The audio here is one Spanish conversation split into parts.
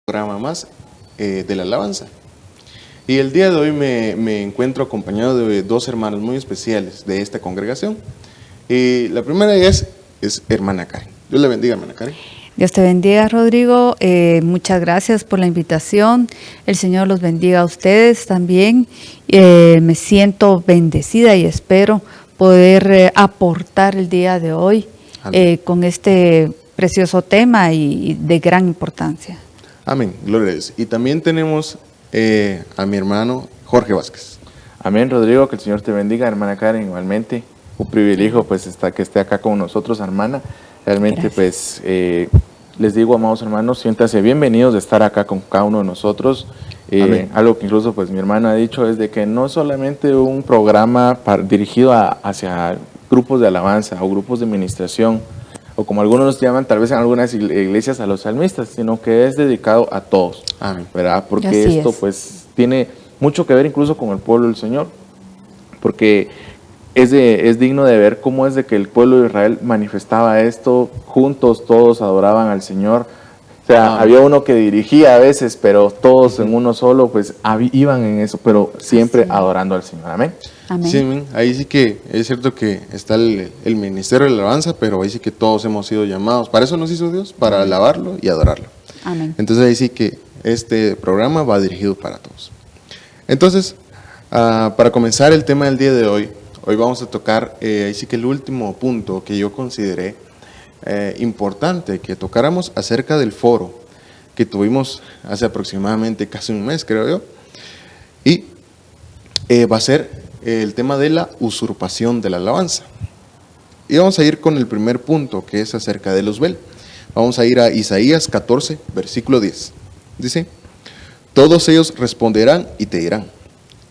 programa más de la alabanza. Y el día de hoy me encuentro acompañado de dos hermanos muy especiales de esta congregación. Y la primera es hermana Karen. Dios le bendiga, hermana Karen. Dios te bendiga, Rodrigo. Muchas gracias por la invitación. El Señor los bendiga a ustedes también. Me siento bendecida y espero poder aportar el día de hoy con este precioso tema y de gran importancia. Amén, gloria a Dios. Y también tenemos a mi hermano Jorge Vázquez. Amén, Rodrigo, que el Señor te bendiga, hermana Karen, igualmente. Un privilegio pues que esté acá con nosotros, hermana. Realmente Gracias. pues les digo, amados hermanos, siéntanse bienvenidos de estar acá con cada uno de nosotros. Algo que incluso pues mi hermana ha dicho es de que no es solamente un programa dirigido hacia grupos de alabanza o grupos de administración, o como algunos los llaman tal vez en algunas iglesias a los salmistas, sino que es dedicado a todos. Amén. ¿Verdad? Porque Así esto es. pues tiene mucho que ver incluso con el pueblo del Señor, porque es digno de ver cómo es de que el pueblo de Israel manifestaba esto, juntos todos adoraban al Señor. O sea, había uno que dirigía a veces, pero todos en uno solo pues iban en eso, pero siempre adorando al Señor. Amén. Amén. Sí, amén. Ahí sí que es cierto que está el ministerio de la alabanza, pero ahí sí que todos hemos sido llamados. Para eso nos hizo Dios, para alabarlo y adorarlo. Amén. Entonces ahí sí que este programa va dirigido para todos. Entonces, para comenzar el tema del día de hoy vamos a tocar ahí sí que el último punto que yo consideré importante que tocáramos acerca del foro que tuvimos hace aproximadamente casi un mes, creo yo. Y va a ser el tema de la usurpación de la alabanza. Y vamos a ir con el primer punto, que es acerca de Luzbel. Vamos a ir a Isaías 14, versículo 10. Dice: todos ellos responderán y te dirán: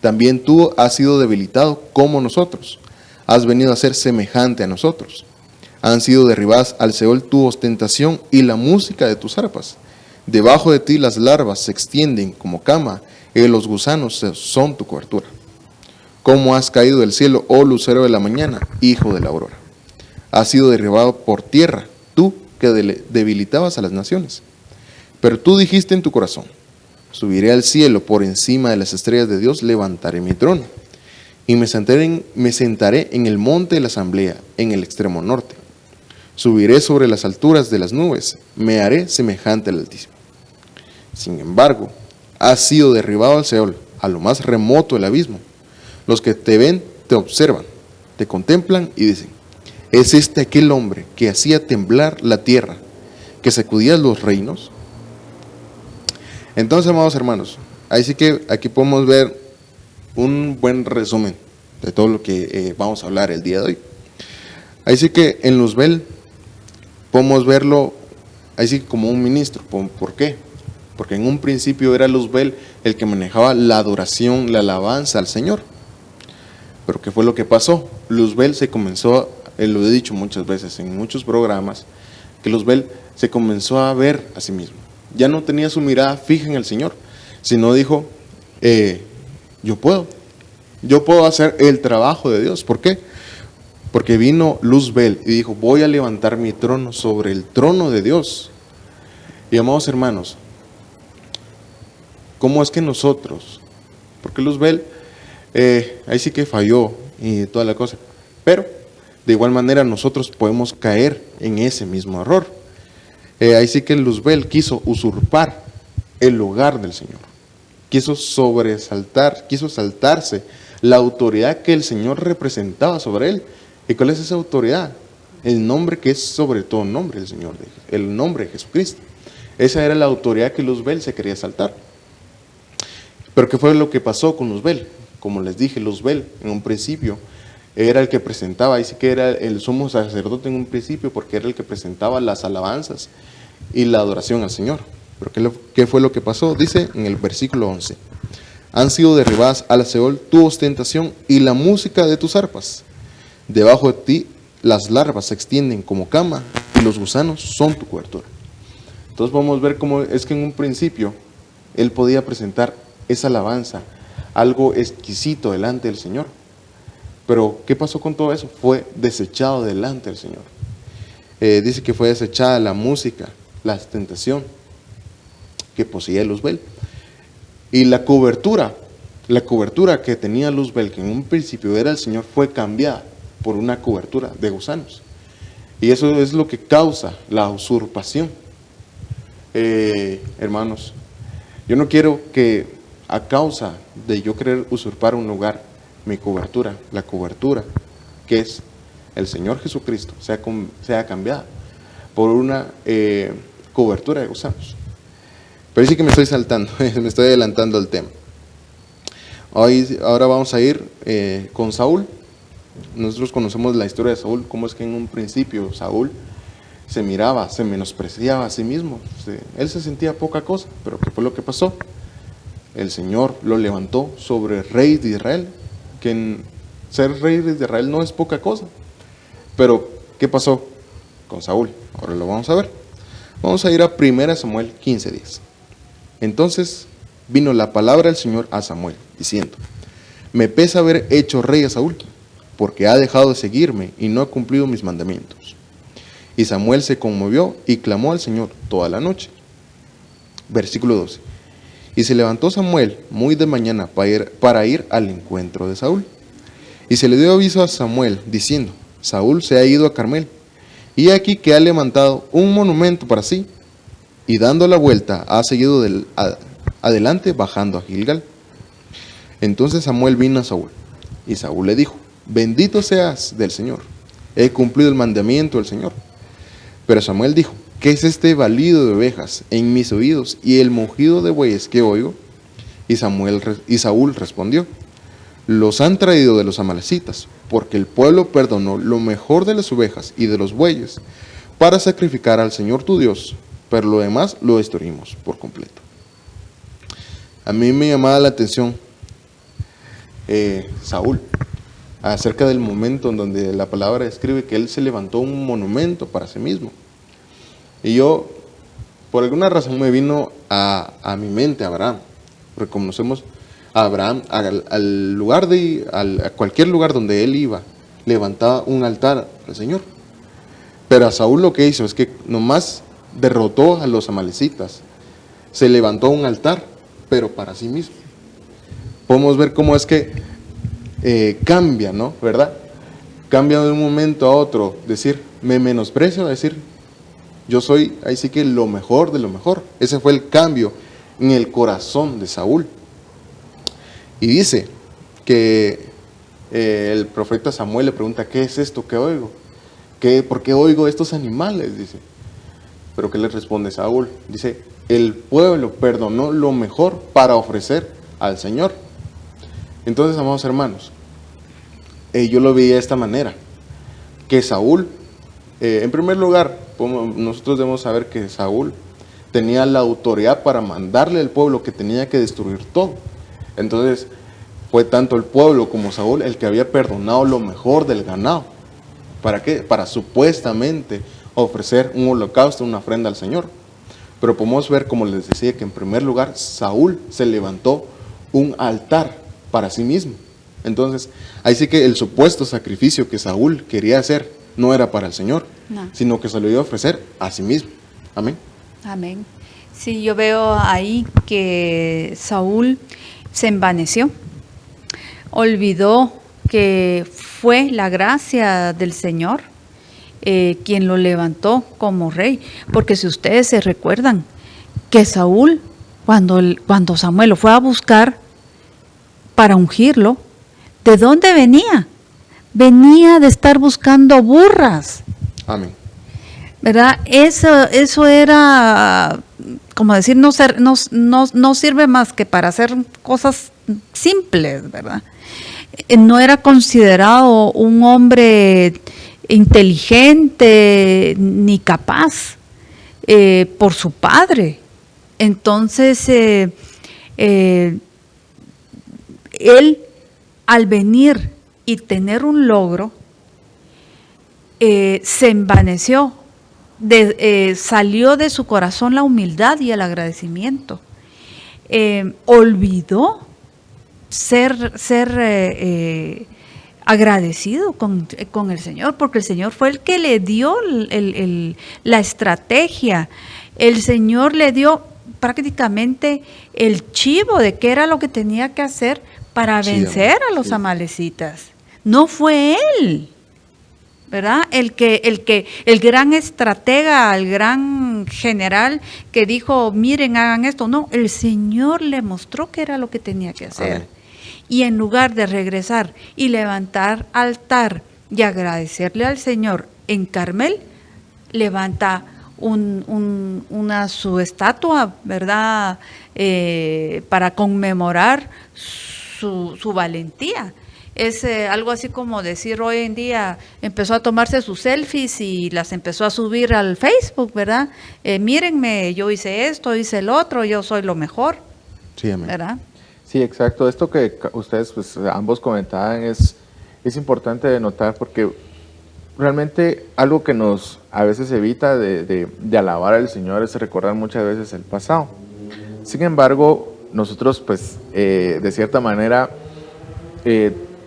también tú has sido debilitado como nosotros, has venido a ser semejante a nosotros. Han sido derribadas al Seol tu ostentación y la música de tus arpas. Debajo de ti las larvas se extienden como cama, y los gusanos son tu cobertura. ¿Cómo has caído del cielo, oh lucero de la mañana, hijo de la aurora? Has sido derribado por tierra, tú que debilitabas a las naciones. Pero tú dijiste en tu corazón: subiré al cielo, por encima de las estrellas de Dios levantaré mi trono. Y me sentaré en el monte de la asamblea, en el extremo norte. Subiré sobre las alturas de las nubes, me haré semejante al Altísimo. Sin embargo, has sido derribado al Seol, a lo más remoto del abismo. Los que te ven, te observan, te contemplan y dicen: ¿es este aquel hombre que hacía temblar la tierra, que sacudía los reinos? Entonces, amados hermanos, ahí sí que aquí podemos ver un buen resumen de todo lo que vamos a hablar el día de hoy. Ahí sí que en Luzbel podemos verlo ahí sí como un ministro. ¿Por qué? Porque en un principio era Luzbel el que manejaba la adoración, la alabanza al Señor. Pero ¿qué fue lo que pasó? Luzbel se comenzó, lo he dicho muchas veces en muchos programas, que Luzbel se comenzó a ver a sí mismo. Ya no tenía su mirada fija en el Señor, sino dijo: yo puedo hacer el trabajo de Dios. ¿Por qué? Porque vino Luzbel y dijo: voy a levantar mi trono sobre el trono de Dios. Y amados hermanos, ¿cómo es que nosotros? Porque Luzbel ahí sí que falló y toda la cosa, pero de igual manera nosotros podemos caer en ese mismo error. Ahí sí que Luzbel quiso usurpar el lugar del Señor, quiso saltarse la autoridad que el Señor representaba sobre él. ¿Y cuál es esa autoridad? El nombre que es sobre todo nombre del Señor, el nombre de Jesucristo. Esa era la autoridad que Luzbel se quería saltar. Pero ¿qué fue lo que pasó con Luzbel? Como les dije, Luzbel en un principio era el que presentaba, ahí sí que era el sumo sacerdote en un principio, porque era el que presentaba las alabanzas y la adoración al Señor. Pero ¿qué fue lo que pasó? Dice en el versículo 11: han sido derribadas al Seol tu ostentación y la música de tus arpas. Debajo de ti las larvas se extienden como cama y los gusanos son tu cobertura. Entonces podemos ver cómo es que en un principio él podía presentar esa alabanza, algo exquisito delante del Señor. Pero ¿qué pasó con todo eso? Fue desechado delante del Señor. Dice que fue desechada la música, la ostentación. que poseía Luzbel. Y la cobertura que tenía Luzbel, que en un principio era el Señor, fue cambiada por una cobertura de gusanos. Y eso es lo que causa la usurpación. Hermanos, yo no quiero que a causa de yo querer usurpar un lugar, mi cobertura, la cobertura que es el Señor Jesucristo, sea cambiada por una cobertura de gusanos. Pero sí que me estoy saltando, me estoy adelantando al tema. Ahora vamos a ir con Saúl. Nosotros conocemos la historia de Saúl, cómo es que en un principio Saúl se miraba, se menospreciaba a sí mismo. Él se sentía poca cosa, pero ¿qué fue lo que pasó? El Señor lo levantó sobre rey de Israel, que ser rey de Israel no es poca cosa. Pero, ¿qué pasó con Saúl? Ahora lo vamos a ver. Vamos a ir a 1 Samuel 15:10. Entonces vino la palabra del Señor a Samuel, diciendo: me pesa haber hecho rey a Saúl, porque ha dejado de seguirme y no ha cumplido mis mandamientos. Y Samuel se conmovió y clamó al Señor toda la noche. Versículo 12. Y se levantó Samuel muy de mañana para ir al encuentro de Saúl. Y se le dio aviso a Samuel, diciendo: Saúl se ha ido a Carmel, y aquí que ha levantado un monumento para sí, y dando la vuelta ha seguido adelante bajando a Gilgal. Entonces Samuel vino a Saúl, y Saúl le dijo: bendito seas del Señor, he cumplido el mandamiento del Señor. Pero Samuel dijo: ¿qué es este balido de ovejas en mis oídos y el mugido de bueyes que oigo? Y Saúl respondió: los han traído de los amalecitas, porque el pueblo perdonó lo mejor de las ovejas y de los bueyes para sacrificar al Señor tu Dios, pero lo demás lo destruimos por completo. A mí me llamaba la atención Saúl, acerca del momento en donde la palabra describe que él se levantó un monumento para sí mismo. Y yo, por alguna razón, me vino a mi mente Abraham, porque conocemos a Abraham, a cualquier lugar donde él iba, levantaba un altar al Señor. Pero a Saúl lo que hizo es que nomás derrotó a los amalecitas, se levantó un altar, pero para sí mismo. Podemos ver cómo es que cambia, ¿no? ¿Verdad? Cambia de un momento a otro, decir, me menosprecio, a decir, yo soy, ahí sí que lo mejor de lo mejor. Ese fue el cambio en el corazón de Saúl. Y dice que el profeta Samuel le pregunta: ¿qué es esto que oigo? ¿Por qué oigo estos animales? Dice. Pero ¿qué le responde Saúl? Dice: el pueblo perdonó lo mejor para ofrecer al Señor. Entonces, amados hermanos, yo lo vi de esta manera, que Saúl, en primer lugar, nosotros debemos saber que Saúl tenía la autoridad para mandarle al pueblo que tenía que destruir todo. Entonces, fue tanto el pueblo como Saúl el que había perdonado lo mejor del ganado. ¿Para qué? Para supuestamente ofrecer un holocausto, una ofrenda al Señor. Pero podemos ver, como les decía, que en primer lugar Saúl se levantó un altar para sí mismo. Entonces, ahí sí que el supuesto sacrificio que Saúl quería hacer no era para el Señor, sino que se lo iba a ofrecer a sí mismo. Amén. Amén. Sí, yo veo ahí que Saúl se envaneció, olvidó que fue la gracia del Señor quien lo levantó como rey, porque si ustedes se recuerdan que Saúl, cuando Samuel lo fue a buscar para ungirlo, ¿de dónde venía? Venía de estar buscando burras. Amén. ¿Verdad? Eso era, como decir, no sirve más que para hacer cosas simples, ¿verdad? No era considerado un hombre inteligente ni capaz por su padre. Entonces, él, al venir y tener un logro, se envaneció, salió de su corazón la humildad y el agradecimiento. Olvidó ser agradecido con el Señor, porque el Señor fue el que le dio la estrategia. El Señor le dio prácticamente el chivo de qué era lo que tenía que hacer para vencer a los amalecitas. No fue él, ¿verdad? El gran estratega, el gran general que dijo, miren, hagan esto. No, el Señor le mostró qué era lo que tenía que hacer. Amén. Y en lugar de regresar y levantar altar y agradecerle al Señor en Carmel, levanta su estatua, ¿verdad? Para conmemorar su valentía. Es algo así como decir hoy en día, empezó a tomarse sus selfies y las empezó a subir al Facebook, ¿verdad? Mírenme, yo hice esto, hice el otro, yo soy lo mejor, Sí, amén. ¿verdad? Sí, exacto. Esto que ustedes pues, ambos comentaban es importante de notar porque realmente algo que nos a veces evita de alabar al Señor es recordar muchas veces el pasado. Sin embargo, nosotros pues de cierta manera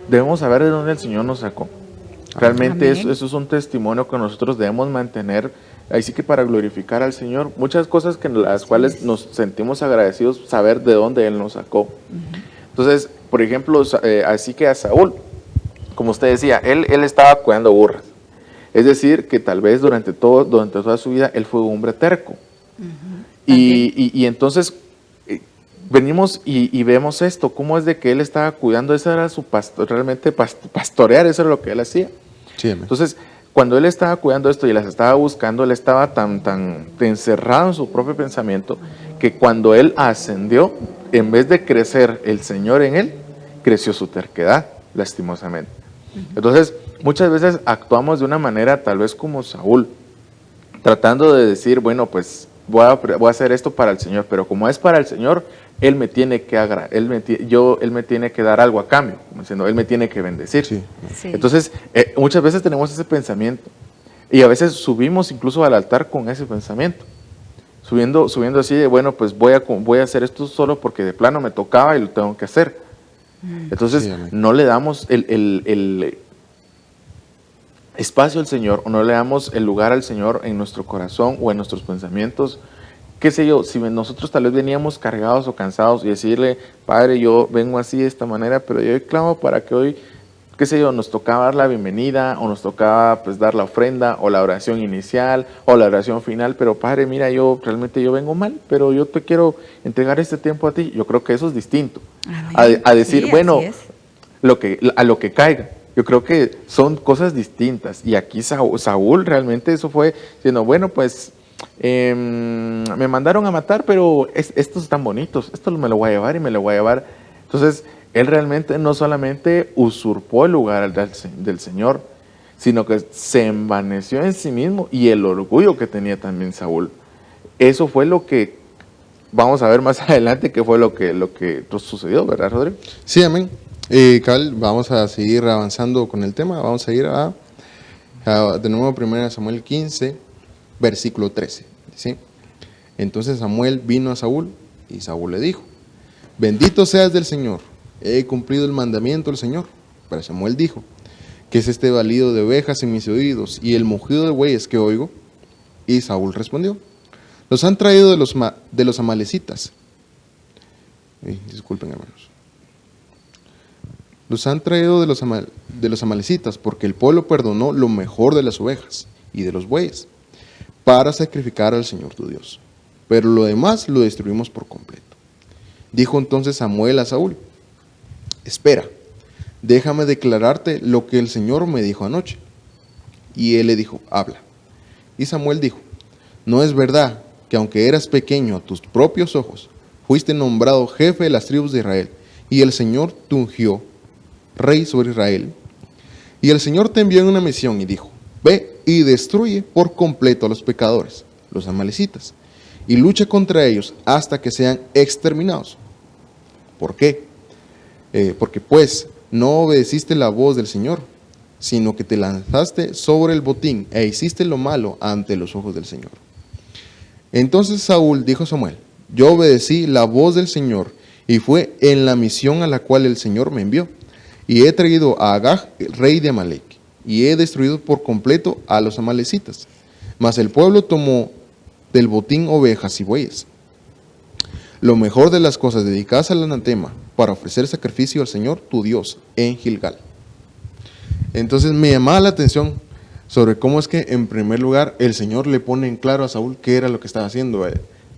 debemos saber de dónde el Señor nos sacó. Realmente eso es un testimonio que nosotros debemos mantener, ahí sí que para glorificar al Señor. Muchas cosas que las cuales nos sentimos agradecidos, saber de dónde Él nos sacó. Entonces, por ejemplo, así que a Saúl, como usted decía, él estaba cuidando burras. Es decir, que tal vez durante toda su vida él fue un hombre terco. Y entonces venimos y vemos esto, cómo es de que él estaba cuidando, eso era su realmente pastorear, eso era lo que él hacía. Sí, amén. Entonces, cuando él estaba cuidando esto y las estaba buscando, él estaba tan encerrado en su propio pensamiento que cuando él ascendió, en vez de crecer el Señor en él, creció su terquedad, lastimosamente. Entonces, muchas veces actuamos de una manera tal vez como Saúl, tratando de decir, bueno, pues voy a hacer esto para el Señor, pero como es para el Señor, Él me tiene que Él me tiene que dar algo a cambio, como diciendo, Él me tiene que bendecir. Sí. Sí. Entonces, muchas veces tenemos ese pensamiento y a veces subimos incluso al altar con ese pensamiento, subiendo así de, bueno, pues voy a hacer esto solo porque de plano me tocaba y lo tengo que hacer. Entonces, Sí, amén. no le damos el espacio al Señor o no le damos el lugar al Señor en nuestro corazón o en nuestros pensamientos. Qué sé yo, si nosotros tal vez veníamos cargados o cansados y decirle, Padre, yo vengo así de esta manera, pero yo clamo para que hoy, qué sé yo, nos tocaba dar la bienvenida o nos tocaba pues dar la ofrenda o la oración inicial o la oración final, pero Padre, mira, realmente yo vengo mal, pero yo te quiero entregar este tiempo a ti. Yo creo que eso es distinto a decir, Sí, bueno, así es. a lo que caiga. Yo creo que son cosas distintas. Y aquí Saúl realmente eso fue diciendo, bueno, pues me mandaron a matar, pero estos están bonitos, esto me lo voy a llevar y me lo voy a llevar. Entonces, él realmente no solamente usurpó el lugar del Señor, sino que se envaneció en sí mismo y el orgullo que tenía también Saúl. Eso fue lo que vamos a ver más adelante, que fue lo que sucedió, ¿verdad, Rodrigo? Sí, amén. Cal, vamos a seguir avanzando con el tema. Vamos a ir de nuevo 1 Samuel 15, versículo 13. ¿Sí? Entonces Samuel vino a Saúl y Saúl le dijo, bendito seas del Señor, he cumplido el mandamiento del Señor. Pero Samuel dijo, ¿qué es este balido de ovejas en mis oídos y el mugido de bueyes que oigo? Y Saúl respondió, los han traído de los amalecitas. Disculpen, hermanos. Los han traído de los amalecitas, porque el pueblo perdonó lo mejor de las ovejas y de los bueyes, para sacrificar al Señor tu Dios. Pero lo demás lo destruimos por completo. Dijo entonces Samuel a Saúl, espera, déjame declararte lo que el Señor me dijo anoche. Y él le dijo, habla. Y Samuel dijo, no es verdad que aunque eras pequeño a tus propios ojos, fuiste nombrado jefe de las tribus de Israel, y el Señor te ungió rey sobre Israel. Y el Señor te envió en una misión y dijo, ve y destruye por completo a los pecadores, los amalecitas, y lucha contra ellos hasta que sean exterminados. ¿Por qué? Porque pues no obedeciste la voz del Señor, sino que te lanzaste sobre el botín e hiciste lo malo ante los ojos del Señor. Entonces Saúl dijo a Samuel, yo obedecí la voz del Señor y fue en la misión a la cual el Señor me envió. Y he traído a Agag, rey de Amalec, y he destruido por completo a los amalecitas. Mas el pueblo tomó del botín ovejas y bueyes. lo mejor de las cosas dedicadas al anatema para ofrecer sacrificio al Señor tu Dios en Gilgal. Entonces me llamaba la atención sobre cómo es que en primer lugar el Señor le pone en claro a Saúl qué era lo que estaba haciendo.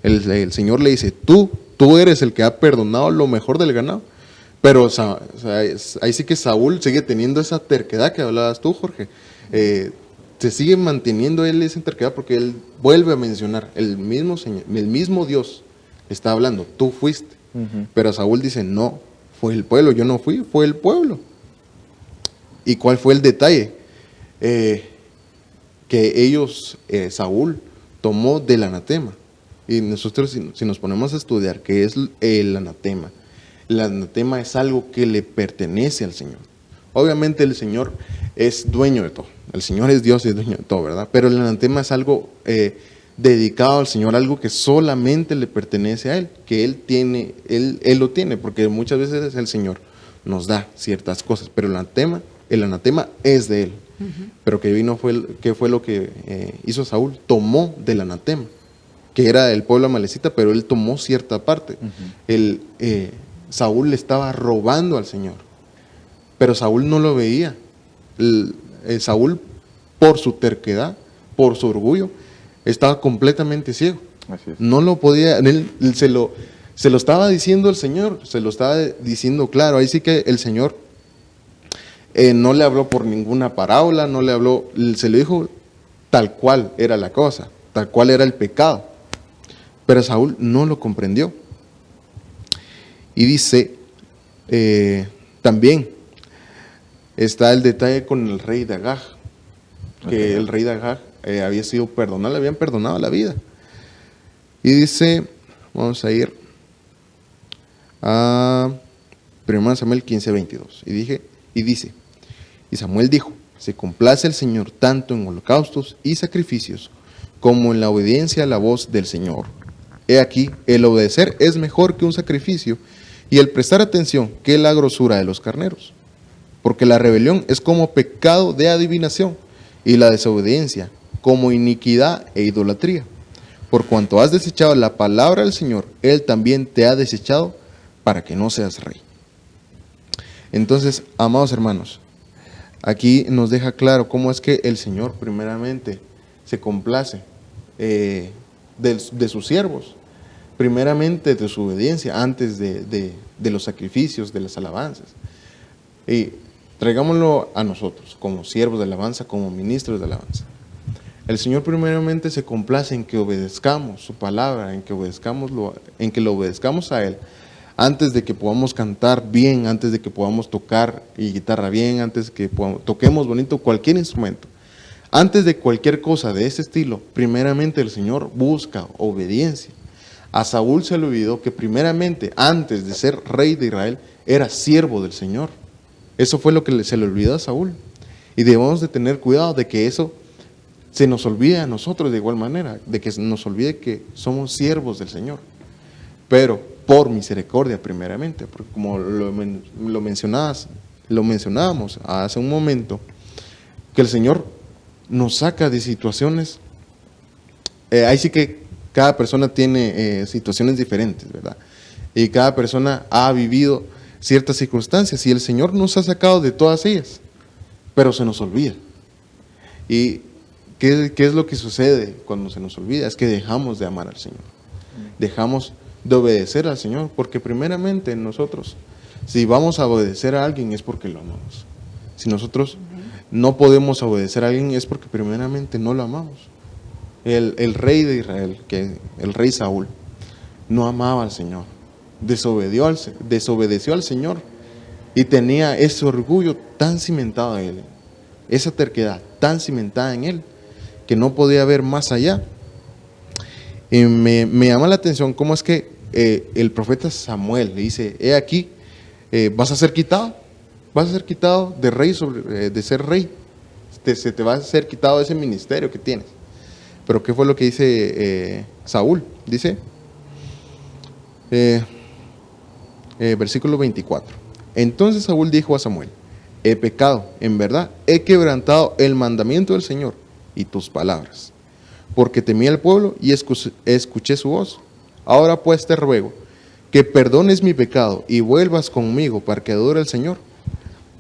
El Señor le dice, tú eres el que ha perdonado lo mejor del ganado. Pero ahí sí que Saúl sigue teniendo esa terquedad que hablabas tú, Jorge. Se sigue manteniendo él esa terquedad porque él vuelve a mencionar, el mismo Dios está hablando, tú fuiste. Pero Saúl dice, no, fue el pueblo, yo no fui, fue el pueblo. ¿Y cuál fue el detalle? Que Saúl tomó del anatema. Y nosotros, si nos ponemos a estudiar qué es el anatema es algo que le pertenece al Señor. Obviamente el Señor es dueño de todo. El Señor es Dios y es dueño de todo, ¿verdad? Pero el anatema es algo dedicado al Señor, algo que solamente le pertenece a Él, que Él tiene, Él lo tiene, porque muchas veces el Señor nos da ciertas cosas, pero el anatema es de Él. Pero ¿qué fue lo que hizo Saúl? Tomó del anatema, que era el pueblo amalecita, pero él tomó cierta parte. Saúl le estaba robando al Señor, pero Saúl no lo veía. Saúl, por su terquedad, por su orgullo, estaba completamente ciego. Así es. No lo podía, se lo estaba diciendo el Señor, se lo estaba diciendo claro. Ahí sí que el Señor no le habló por ninguna parábola, no le habló, se le dijo tal cual era la cosa, tal cual era el pecado. Pero Saúl no lo comprendió. Y dice, también está el detalle con el rey de Agag, que el rey de Agag había sido perdonado, le habían perdonado la vida. Y dice, vamos a ir a 1 Samuel 15:22. Y dice, y Samuel dijo, se complace el Señor tanto en holocaustos y sacrificios como en la obediencia a la voz del Señor. He aquí, el obedecer es mejor que un sacrificio y el prestar atención que la grosura de los carneros. Porque la rebelión es como pecado de adivinación y la desobediencia como iniquidad e idolatría. Por cuanto has desechado la palabra del Señor, Él también te ha desechado para que no seas rey. Entonces, amados hermanos, aquí nos deja claro cómo es que el Señor primeramente se complace de sus siervos, primeramente de su obediencia, antes de los sacrificios, de las alabanzas. Y traigámoslo a nosotros, como siervos de alabanza, como ministros de alabanza. El Señor primeramente se complace en que obedezcamos su palabra, en que lo obedezcamos a Él, antes de que podamos cantar bien, antes de que podamos tocar y guitarra bien, antes de que toquemos bonito cualquier instrumento. Antes de cualquier cosa de ese estilo, primeramente el Señor busca obediencia. A Saúl se le olvidó que primeramente, antes de ser rey de Israel, era siervo del Señor. Eso fue lo que se le olvidó a Saúl. Y debemos de tener cuidado de que eso se nos olvide a nosotros de igual manera, de que nos olvide que somos siervos del Señor. Pero por misericordia primeramente, porque como lo mencionábamos hace un momento, que el Señor nos saca de situaciones, ahí sí que cada persona tiene situaciones diferentes, ¿verdad? Y cada persona ha vivido ciertas circunstancias y el Señor nos ha sacado de todas ellas, pero se nos olvida. ¿Y qué es lo que sucede cuando se nos olvida? Es que dejamos de amar al Señor, dejamos de obedecer al Señor, porque primeramente nosotros, si vamos a obedecer a alguien es porque lo amamos. Si nosotros no podemos obedecer a alguien es porque primeramente no lo amamos. El rey de Israel, el rey Saúl, no amaba al Señor, desobedeció al Señor y tenía ese orgullo tan cimentado en él, esa terquedad tan cimentada en él, que no podía ver más allá. Y me llama la atención cómo es que el profeta Samuel le dice, he aquí, vas a ser quitado de rey, de ser rey, se te va a ser quitado ese ministerio que tienes. Pero ¿qué fue lo que dice Saúl? Dice, versículo 24, entonces Saúl dijo a Samuel, he pecado, en verdad, he quebrantado el mandamiento del Señor y tus palabras, porque temí al pueblo y escuché su voz. Ahora pues te ruego que perdones mi pecado y vuelvas conmigo para que adore al Señor.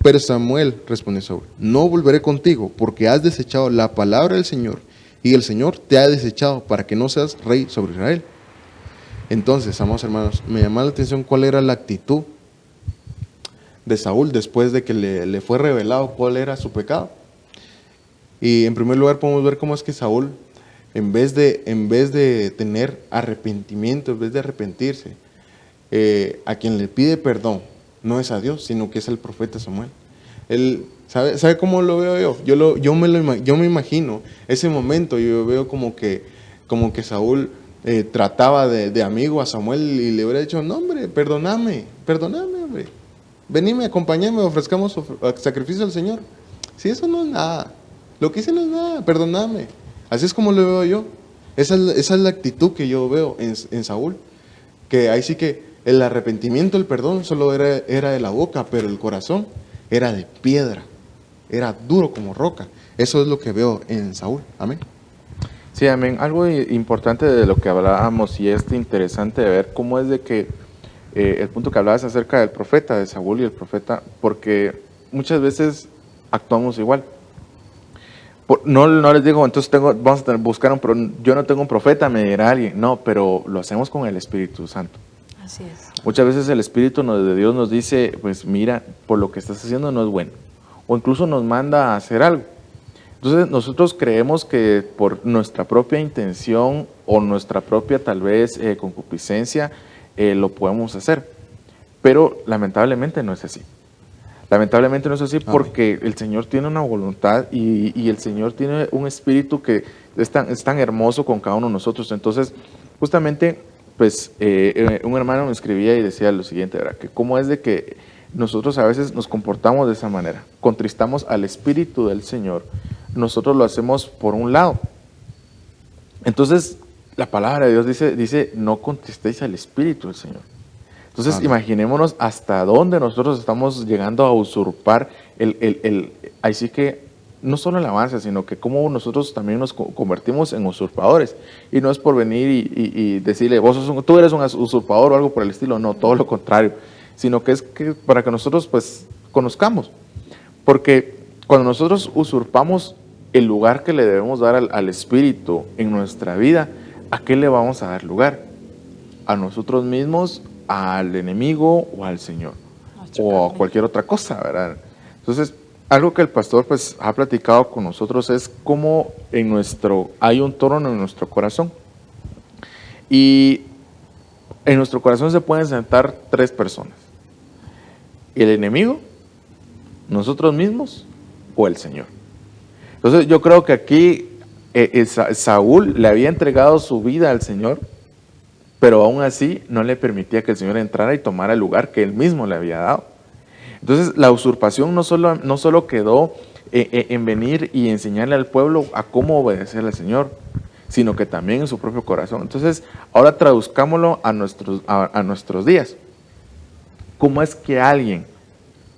Pero Samuel respondió a Saúl: no volveré contigo, porque has desechado la palabra del Señor, y el Señor te ha desechado para que no seas rey sobre Israel. Entonces, amados hermanos, me llama la atención cuál era la actitud de Saúl después de que le fue revelado cuál era su pecado. Y en primer lugar podemos ver cómo es que Saúl, en vez de tener arrepentimiento, en vez de arrepentirse, a quien le pide perdón no es a Dios, sino que es el profeta Samuel. Él, ¿sabe cómo lo veo yo? Yo me imagino ese momento. Yo veo como que Saúl trataba de amigo a Samuel y le hubiera dicho: no, hombre, perdóname, hombre. Venime, acompáñame, ofrezcamos sacrificio al Señor. Si eso no es nada, lo que hice no es nada, perdóname. Así es como lo veo yo. Esa es la actitud que yo veo en Saúl. Que ahí sí que el arrepentimiento, el perdón solo era de la boca, pero el corazón era de piedra, era duro como roca. Eso es lo que veo en Saúl. Amén. Sí, amén. Algo importante de lo que hablábamos, y es interesante de ver cómo es de que el punto que hablabas acerca del profeta, de Saúl y el profeta, porque muchas veces actuamos igual. No les digo, entonces vamos a buscar yo no tengo un profeta, me dirá alguien. No, pero lo hacemos con el Espíritu Santo. Así es. Muchas veces el Espíritu de Dios nos dice: pues mira, por lo que estás haciendo no es bueno. O incluso nos manda a hacer algo. Entonces nosotros creemos que por nuestra propia intención o nuestra propia tal vez concupiscencia lo podemos hacer. Pero lamentablemente no es así. Lamentablemente no es así, porque el Señor tiene una voluntad y el Señor tiene un espíritu que es tan hermoso con cada uno de nosotros. Entonces, justamente, pues, un hermano me escribía y decía lo siguiente, ¿verdad? Que cómo es de que nosotros a veces nos comportamos de esa manera, contristamos al espíritu del Señor, nosotros lo hacemos por un lado. Entonces, la palabra de Dios dice, no contristéis al espíritu del Señor. Entonces, imaginémonos hasta dónde nosotros estamos llegando a usurpar ahí sí que no solo el avance, sino que cómo nosotros también nos convertimos en usurpadores. Y no es por venir y decirle: tú eres un usurpador o algo por el estilo. No, todo lo contrario. Sino que es que para que nosotros pues conozcamos. Porque cuando nosotros usurpamos el lugar que le debemos dar al Espíritu en nuestra vida, ¿a qué le vamos a dar lugar? A nosotros mismos, al enemigo o al Señor, o a cualquier otra cosa, ¿verdad? Entonces, algo que el pastor pues ha platicado con nosotros es cómo hay un trono en nuestro corazón, y en nuestro corazón se pueden sentar 3 personas: el enemigo, nosotros mismos o el Señor. Entonces yo creo que aquí Saúl le había entregado su vida al Señor, pero aún así no le permitía que el Señor entrara y tomara el lugar que él mismo le había dado. Entonces la usurpación no solo quedó en venir y enseñarle al pueblo a cómo obedecer al Señor, sino que también en su propio corazón. Entonces ahora traduzcámoslo a nuestros días. ¿Cómo es que alguien,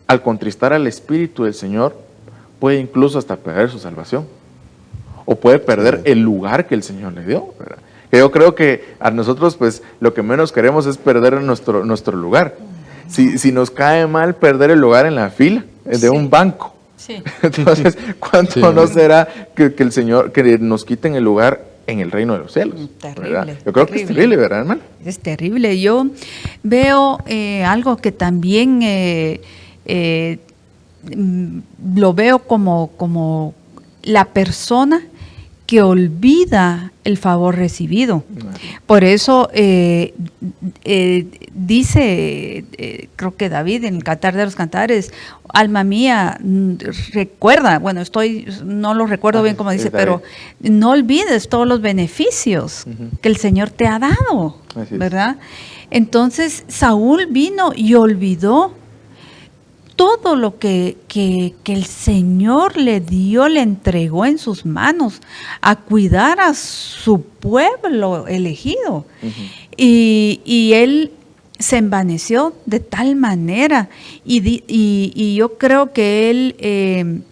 al contristar al Espíritu del Señor, puede incluso hasta perder su salvación? O puede perder el lugar que el Señor le dio, ¿verdad? Yo creo que a nosotros pues lo que menos queremos es perder nuestro lugar. Si nos cae mal perder el lugar en la fila de un banco. Sí. Entonces, ¿cuánto no será que el Señor, que nos quiten el lugar en el reino de los cielos? Terrible. ¿Verdad? Yo creo que es terrible, ¿verdad, hermano? Es terrible. Yo veo algo que también lo veo como la persona que olvida el favor recibido. Por eso dice, creo que David en el Cantar de los Cantares: alma mía, recuerda, no lo recuerdo bien como dice, pero no olvides todos los beneficios que el Señor te ha dado, ¿verdad? Entonces Saúl vino y olvidó todo lo que el Señor le dio, le entregó en sus manos a cuidar a su pueblo elegido. Y él se envaneció de tal manera, y yo creo que él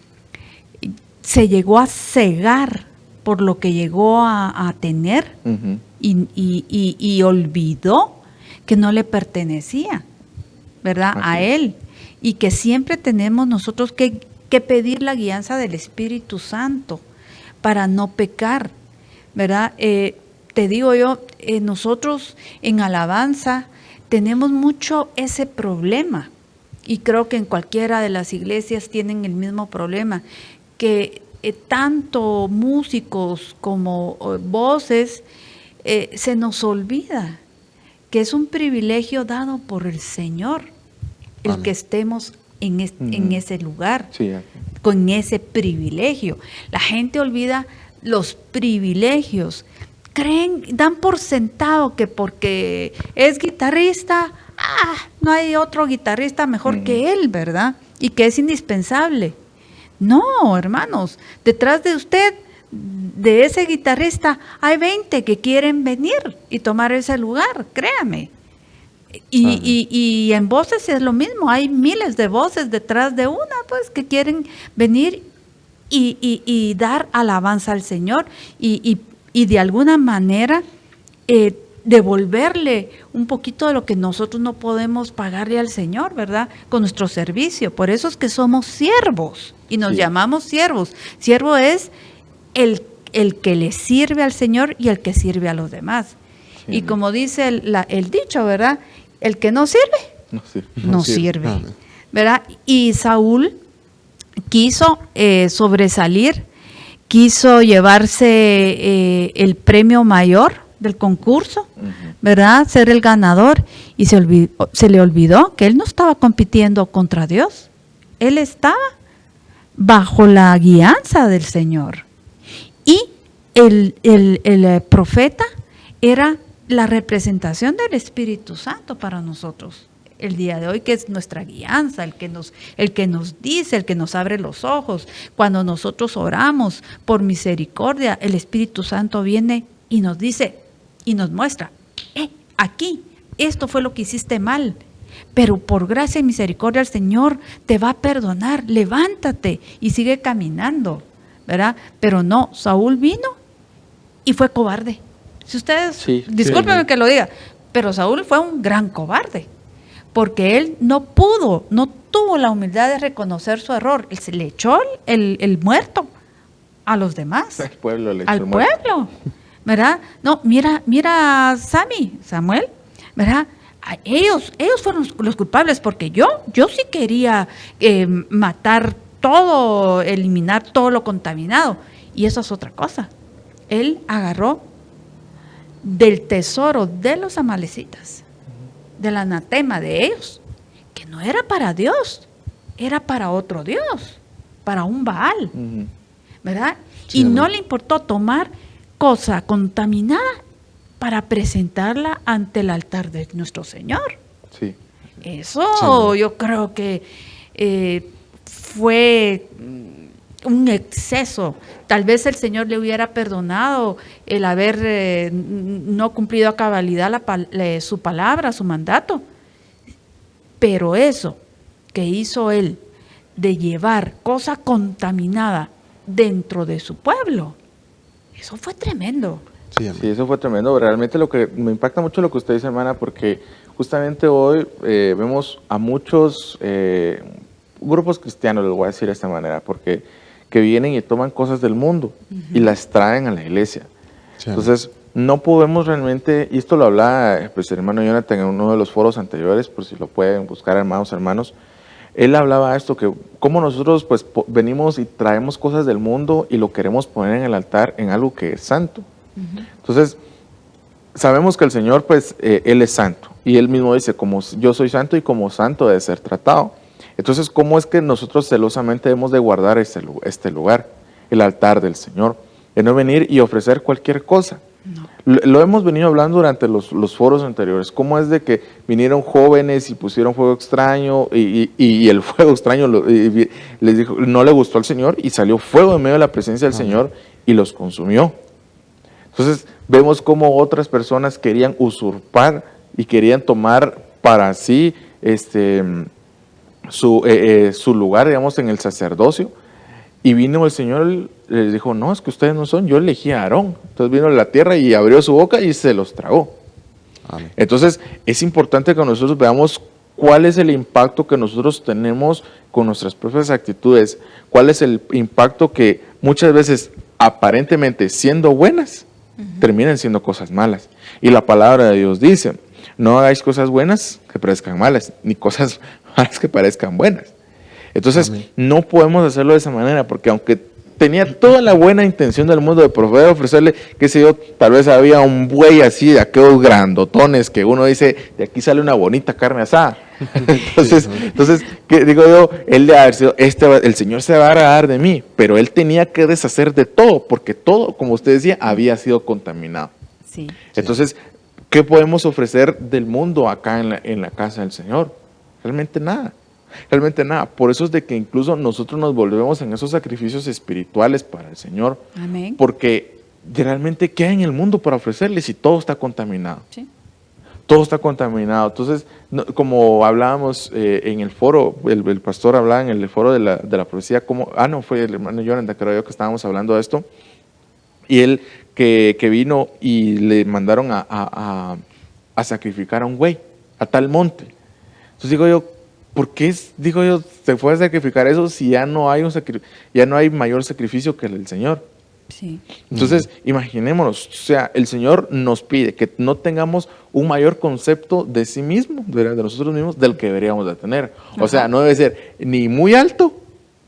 se llegó a cegar por lo que llegó a tener, y olvidó que no le pertenecía, ¿verdad? A Él. Y que siempre tenemos nosotros que pedir la guianza del Espíritu Santo para no pecar, ¿verdad? Te digo yo, nosotros en alabanza tenemos mucho ese problema, y creo que en cualquiera de las iglesias tienen el mismo problema, que tanto músicos como voces, se nos olvida que es un privilegio dado por el Señor, el Amén. Que estemos en ese lugar, sí, con ese privilegio. La gente olvida los privilegios. Dan por sentado que porque es guitarrista, no hay otro guitarrista mejor que él, ¿verdad? Y que es indispensable. No, hermanos, detrás de usted, de ese guitarrista, hay 20 que quieren venir y tomar ese lugar, créame. Y en voces es lo mismo, hay miles de voces detrás de una, pues, que quieren venir y dar alabanza al Señor y de alguna manera devolverle un poquito de lo que nosotros no podemos pagarle al Señor, ¿verdad? Con nuestro servicio. Por eso es que somos siervos y nos llamamos siervos. Siervo es el que le sirve al Señor y el que sirve a los demás. Sí, y como dice el dicho, ¿verdad? El que no sirve, no sirve. ¿Verdad? Y Saúl quiso sobresalir, quiso llevarse el premio mayor del concurso, ¿verdad? Ser el ganador, y se le olvidó que él no estaba compitiendo contra Dios. Él estaba bajo la guianza del Señor. Y el profeta era la representación del Espíritu Santo para nosotros el día de hoy, que es nuestra guianza, el que nos dice, el que nos abre los ojos. Cuando nosotros oramos por misericordia, el Espíritu Santo viene y nos dice y nos muestra, aquí, esto fue lo que hiciste mal, pero por gracia y misericordia el Señor te va a perdonar, levántate y sigue caminando, ¿verdad? Pero no, Saúl vino y fue cobarde. Si ustedes, discúlpenme que lo diga, pero Saúl fue un gran cobarde, porque él no tuvo la humildad de reconocer su error. Él se le echó el muerto a los demás. Al pueblo le echó al pueblo, ¿verdad? No, mira Samuel, ¿verdad? Ellos fueron los culpables, porque yo sí quería matar todo, eliminar todo lo contaminado. Y eso es otra cosa. Él agarró del tesoro de los amalecitas, del anatema de ellos, que no era para Dios, era para otro Dios, para un Baal, ¿verdad? Sí, y no le importó tomar cosa contaminada para presentarla ante el altar de nuestro Señor. Sí. Eso yo creo que fue un exceso. Tal vez el Señor le hubiera perdonado el haber no cumplido a cabalidad su palabra, su mandato. Pero eso que hizo él de llevar cosa contaminada dentro de su pueblo, eso fue tremendo. Sí, eso fue tremendo. Realmente lo que me impacta mucho lo que usted dice, hermana, porque justamente hoy vemos a muchos grupos cristianos, les voy a decir de esta manera, porque que vienen y toman cosas del mundo y las traen a la iglesia. Sí. Entonces, no podemos realmente, y esto lo hablaba pues, el hermano Jonathan en uno de los foros anteriores, por si lo pueden buscar, hermanos, él hablaba esto, que como nosotros pues venimos y traemos cosas del mundo y lo queremos poner en el altar en algo que es santo. Entonces, sabemos que el Señor pues, Él es santo, y Él mismo dice, como yo soy santo y como santo debe ser tratado. Entonces, ¿cómo es que nosotros celosamente debemos de guardar este lugar, el altar del Señor? De no venir y ofrecer cualquier cosa. No. Lo hemos venido hablando durante los foros anteriores. ¿Cómo es de que vinieron jóvenes y pusieron fuego extraño y el fuego extraño les dijo, no le gustó al Señor, y salió fuego en medio de la presencia del Señor y los consumió? Entonces, vemos cómo otras personas querían usurpar y querían tomar para sí su lugar, digamos, en el sacerdocio, Y vino el Señor, les dijo, no, es que ustedes no son, yo elegí a Aarón. Entonces vino a la tierra y abrió su boca y se los tragó. Amén. Entonces es importante que nosotros veamos cuál es el impacto que nosotros tenemos con nuestras propias actitudes, cuál es el impacto que muchas veces aparentemente siendo buenas, terminan siendo cosas malas. Y la palabra de Dios dice, no hagáis cosas buenas que parezcan malas, ni cosas malas que parezcan buenas. Entonces, Amén. no podemos hacerlo de esa manera, porque aunque tenía toda la buena intención del mundo de poder ofrecerle, qué sé yo, tal vez había un buey así de aquellos grandotones que uno dice, de aquí sale una bonita carne asada. Entonces, ¿qué digo yo? Él de haber sido, el Señor se va a agradar de mí, pero él tenía que deshacer de todo, porque todo, como usted decía, había sido contaminado. Sí. Entonces, ¿qué podemos ofrecer del mundo acá en la casa del Señor? Realmente nada. Realmente nada. Por eso es de que incluso nosotros nos volvemos en esos sacrificios espirituales para el Señor. Amén. Porque realmente, ¿qué hay en el mundo para ofrecerle si todo está contaminado? Sí. Todo está contaminado. Entonces, como hablábamos en el foro, el pastor hablaba en el foro de la profecía, no, fue el hermano Jonathan, creo yo, que estábamos hablando de esto. Y él que vino y le mandaron a sacrificar a un güey, a tal monte. Entonces digo yo, ¿por qué, se fue a sacrificar eso si ya no hay ya no hay mayor sacrificio que el del Señor? Sí. Entonces, imaginémonos, o sea, el Señor nos pide que no tengamos un mayor concepto de sí mismo, de nosotros mismos, del que deberíamos de tener. O sea, no debe ser ni muy alto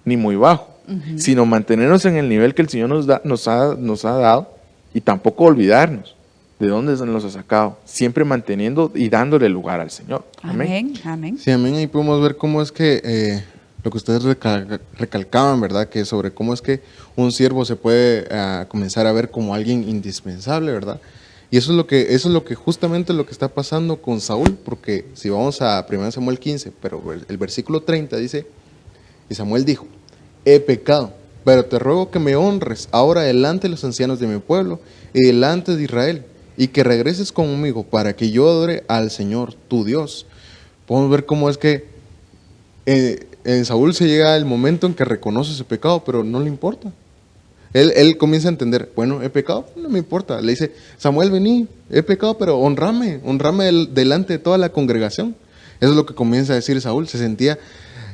ni muy bajo, sino mantenernos en el nivel que el Señor nos ha dado y tampoco olvidarnos de dónde nos ha sacado, siempre manteniendo y dándole lugar al Señor. Amén. Amén. Amén. Sí, amén. Ahí podemos ver cómo es que lo que ustedes recalcaban, ¿verdad? Que sobre cómo es que un siervo se puede comenzar a ver como alguien indispensable, ¿verdad? Y eso es lo que justamente lo que está pasando con Saúl, porque si vamos a 1 Samuel 15, pero el versículo 30 dice, y Samuel dijo, he pecado, pero te ruego que me honres ahora delante de los ancianos de mi pueblo y delante de Israel, y que regreses conmigo para que yo adore al Señor, tu Dios. Podemos ver cómo es que en Saúl se llega el momento en que reconoce ese pecado, pero no le importa. Él comienza a entender, bueno, he pecado, no me importa. Le dice, Samuel, vení, he pecado, pero honrame delante de toda la congregación. Eso es lo que comienza a decir Saúl. Se sentía,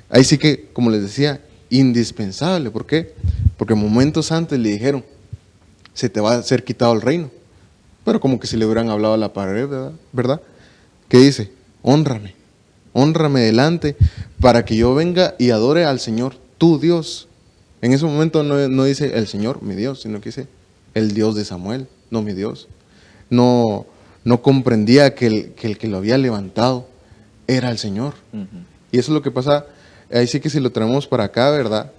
ahí sí que, como les decía, indispensable. ¿Por qué? Porque momentos antes le dijeron, se te va a ser quitado el reino. Pero como que si le hubieran hablado a la pared, ¿verdad? ¿Qué dice? Hónrame delante para que yo venga y adore al Señor, tu Dios. En ese momento no dice el Señor, mi Dios, sino que dice el Dios de Samuel, no mi Dios. No comprendía que el que lo había levantado era el Señor. Y eso es lo que pasa, ahí sí que si lo traemos para acá, ¿verdad?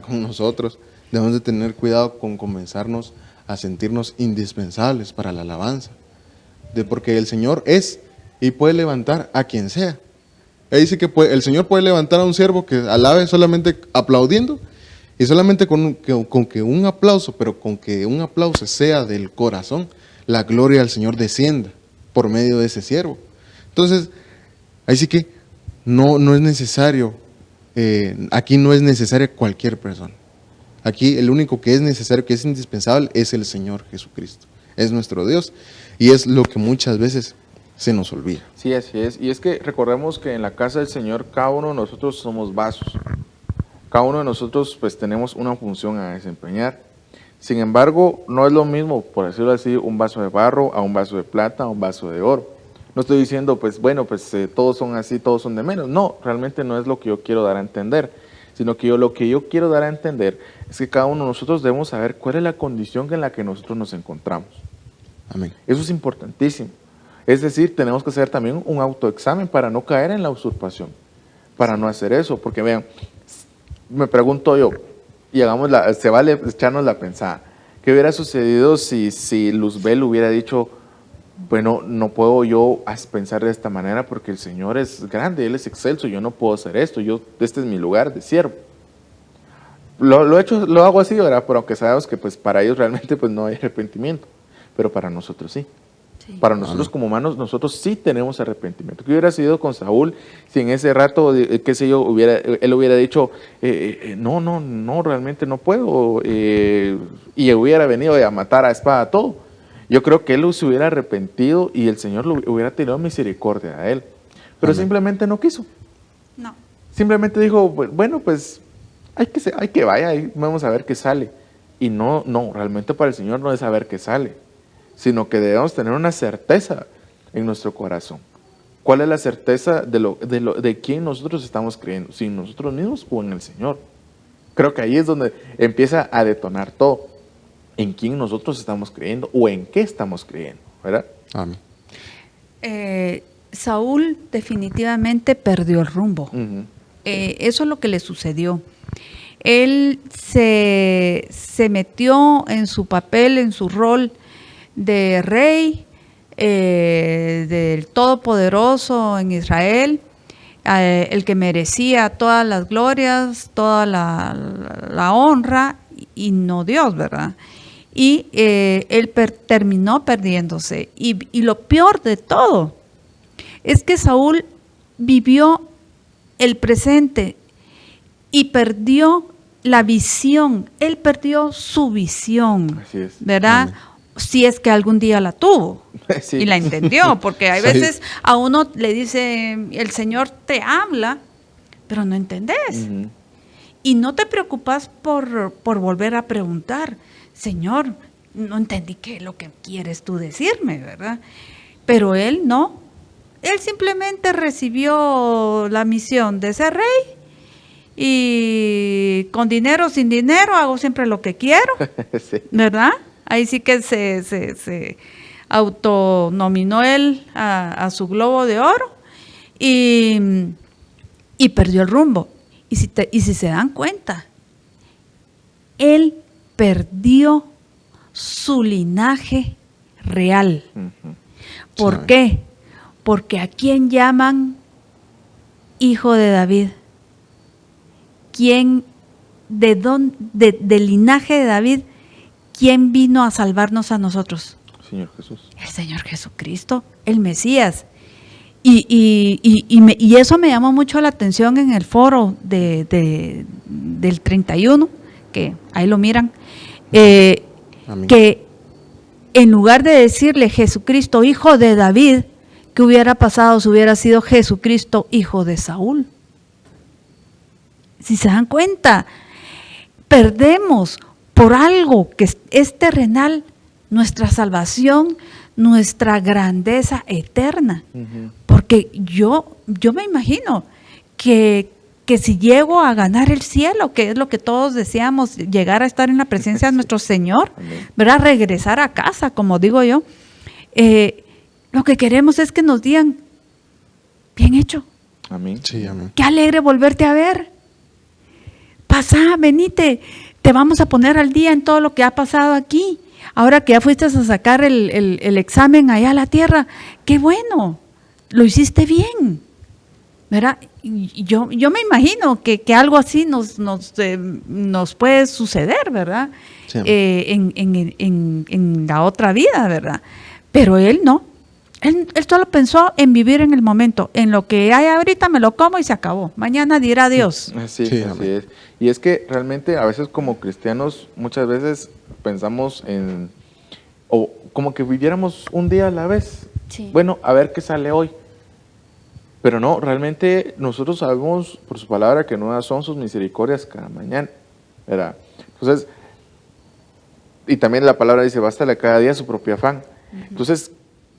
Con nosotros, debemos de tener cuidado con comenzarnos a sentirnos indispensables para la alabanza. Porque el Señor es y puede levantar a quien sea. Ahí dice que el Señor puede levantar a un siervo que alabe solamente aplaudiendo y solamente con que un aplauso, pero con que un aplauso sea del corazón, la gloria al Señor descienda por medio de ese siervo. Entonces, ahí sí que no es necesario, aquí no es necesaria cualquier persona. Aquí el único que es necesario, que es indispensable, es el Señor Jesucristo. Es nuestro Dios y es lo que muchas veces se nos olvida. Sí, así es. Y es que recordemos que en la casa del Señor cada uno de nosotros somos vasos. Cada uno de nosotros pues tenemos una función a desempeñar. Sin embargo, no es lo mismo, por decirlo así, un vaso de barro a un vaso de plata, a un vaso de oro. No estoy diciendo, pues bueno, pues todos son así, todos son de menos. No, realmente no es lo que yo quiero dar a entender, sino que lo que yo quiero dar a entender es que cada uno de nosotros debemos saber cuál es la condición en la que nosotros nos encontramos. Amén. Eso es importantísimo. Es decir, tenemos que hacer también un autoexamen para no caer en la usurpación, para no hacer eso, porque vean, me pregunto yo, y se vale echarnos la pensada, ¿qué hubiera sucedido si Luzbel hubiera dicho, bueno, no puedo yo pensar de esta manera porque el Señor es grande, Él es excelso, yo no puedo hacer esto, este es mi lugar de siervo? Lo hago así, ¿verdad? Pero aunque sabemos que pues para ellos realmente pues no hay arrepentimiento, pero para nosotros sí. Para nosotros como humanos, nosotros sí tenemos arrepentimiento. ¿Qué hubiera sido con Saúl si en ese rato, qué sé yo, él hubiera dicho, no, realmente no puedo, y hubiera venido a matar a espada todo? Yo creo que él se hubiera arrepentido y el Señor lo hubiera tenido misericordia a él. Pero simplemente no quiso. No. Simplemente dijo, bueno, pues hay que vaya, y vamos a ver qué sale. Y no, realmente para el Señor no es saber qué sale, sino que debemos tener una certeza en nuestro corazón. ¿Cuál es la certeza de quién nosotros estamos creyendo? ¿Si en nosotros mismos o en el Señor? Creo que ahí es donde empieza a detonar todo. ¿En quién nosotros estamos creyendo o en qué estamos creyendo? ¿Verdad? Amén. Saúl definitivamente perdió el rumbo. Uh-huh. Eso es lo que le sucedió. Él se metió en su papel, en su rol de rey, del Todopoderoso en Israel, el que merecía todas las glorias, toda la honra, y no Dios, ¿verdad? Y él terminó perdiéndose. Y lo peor de todo es que Saúl vivió el presente y perdió la visión. Él perdió su visión. Así es. ¿Verdad? Amén. Si es que algún día la tuvo. Sí. Y la entendió, porque hay Sí. veces a uno le dice, el Señor te habla, pero no entendés. Uh-huh. Y no te preocupas por volver a preguntar, Señor, no entendí qué es lo que quieres tú decirme, ¿verdad? Pero él no. Él simplemente recibió la misión de ser rey y con dinero o sin dinero hago siempre lo que quiero, Sí. ¿verdad? Ahí sí que se autonominó él a su globo de oro y perdió el rumbo. Y si se dan cuenta, él perdió su linaje real. Uh-huh. ¿Por Sí. qué? Porque ¿a quién llaman hijo de David? ¿Quién, del linaje de David, quién vino a salvarnos a nosotros? Señor Jesús. El Señor Jesucristo, el Mesías. Y eso me llamó mucho la atención en el foro del 31, que ahí lo miran, Amén. que en lugar de decirle Jesucristo, hijo de David, ¿qué hubiera pasado si hubiera sido Jesucristo, hijo de Saúl? Si se dan cuenta, perdemos por algo que es terrenal nuestra salvación, nuestra grandeza eterna. Uh-huh. Porque yo me imagino que si llego a ganar el cielo, que es lo que todos deseamos, llegar a estar en la presencia de nuestro Señor, Amén. ¿verdad? Regresar a casa, como digo yo, lo que queremos es que nos digan, bien hecho, Amén. Sí, amén. qué alegre volverte a ver. Pasá, venite, te vamos a poner al día en todo lo que ha pasado aquí. Ahora que ya fuiste a sacar el examen allá a la tierra, qué bueno, lo hiciste bien, ¿verdad? Y yo me imagino que algo así nos puede suceder, ¿verdad? Sí. En la otra vida, ¿verdad? Pero él no. Él solo pensó en vivir en el momento, en lo que hay ahorita me lo como y se acabó. Mañana dirá Dios. Así, Sí, así amén. es. Y es que realmente a veces como cristianos muchas veces pensamos o como que viviéramos un día a la vez. Sí. Bueno, a ver qué sale hoy. Pero no, realmente nosotros sabemos por su palabra que nuevas son sus misericordias cada mañana, ¿verdad? Entonces, y también la palabra dice, bástale cada día su propio afán. Entonces,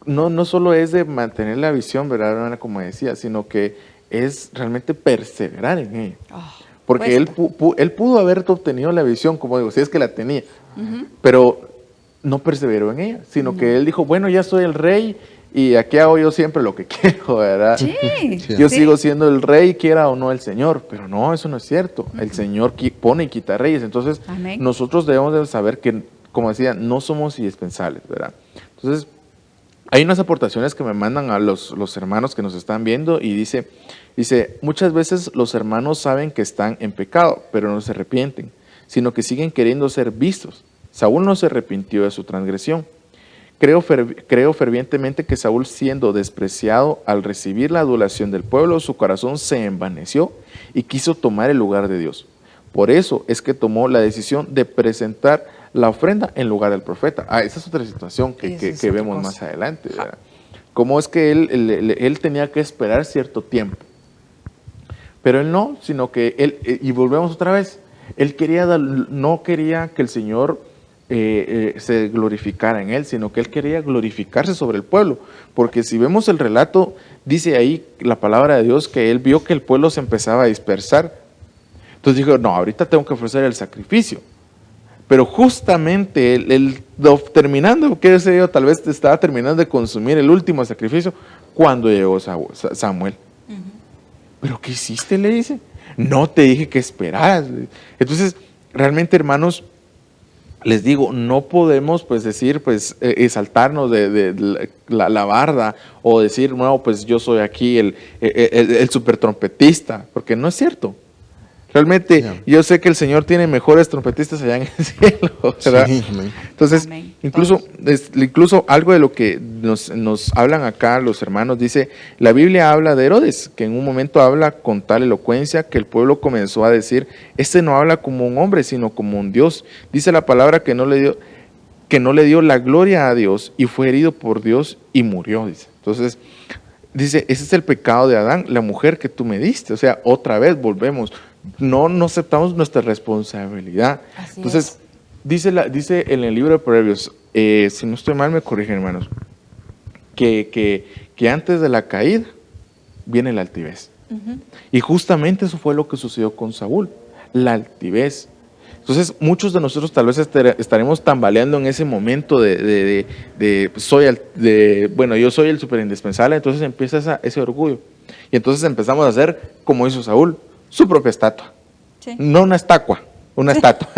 no solo es de mantener la visión, ¿verdad, hermana? Como decía, sino que es realmente perseverar en ella. Porque él pudo haber obtenido la visión, como digo, si es que la tenía, pero no perseveró en ella, sino que él dijo, bueno, ya soy el rey y aquí hago yo siempre lo que quiero, ¿verdad? Sí. Yo Sí. sigo siendo el rey, quiera o no el Señor, pero no, eso no es cierto. El Señor pone y quita reyes, entonces Amén. nosotros debemos de saber que, como decía, no somos indispensables, ¿verdad? Entonces, hay unas aportaciones que me mandan a los hermanos que nos están viendo y dice, muchas veces los hermanos saben que están en pecado, pero no se arrepienten, sino que siguen queriendo ser vistos. Saúl no se arrepintió de su transgresión. creo fervientemente que Saúl, siendo despreciado al recibir la adulación del pueblo, su corazón se envaneció y quiso tomar el lugar de Dios. Por eso es que tomó la decisión de presentar la ofrenda en lugar del profeta. Esa es otra situación que vemos más adelante, ¿verdad? Cómo es que él tenía que esperar cierto tiempo. Pero él no, sino que él, y volvemos otra vez, él no quería que el Señor se glorificara en él, sino que él quería glorificarse sobre el pueblo. Porque si vemos el relato, dice ahí la palabra de Dios que él vio que el pueblo se empezaba a dispersar. Entonces dijo, no, ahorita tengo que ofrecer el sacrificio. Pero justamente terminando, qué sé yo, tal vez estaba terminando de consumir el último sacrificio cuando llegó Samuel. ¿Pero qué hiciste?, le dice. No te dije que esperaras. Entonces, realmente, hermanos, les digo, no podemos pues decir, pues exaltarnos de la barda o decir, no, pues yo soy aquí el super trompetista, porque no es cierto. Realmente yo sé que el Señor tiene mejores trompetistas allá en el cielo, ¿verdad? Sí, entonces, amén. Incluso algo de lo que nos hablan acá los hermanos, dice, la Biblia habla de Herodes, que en un momento habla con tal elocuencia que el pueblo comenzó a decir, este no habla como un hombre, sino como un Dios. Dice la palabra que no le dio la gloria a Dios y fue herido por Dios y murió, dice. Entonces, dice, ese es el pecado de Adán, la mujer que tú me diste. O sea, otra vez volvemos. No aceptamos nuestra responsabilidad. Así entonces, dice en el libro de Proverbios, si no estoy mal, me corrigen, hermanos, que antes de la caída viene la altivez. Y justamente eso fue lo que sucedió con Saúl, la altivez. Entonces, muchos de nosotros tal vez estaremos tambaleando en ese momento yo soy el súper indispensable, entonces empieza ese orgullo. Y entonces empezamos a hacer, como hizo Saúl, su propia estatua. Sí. No una estatua, una estatua.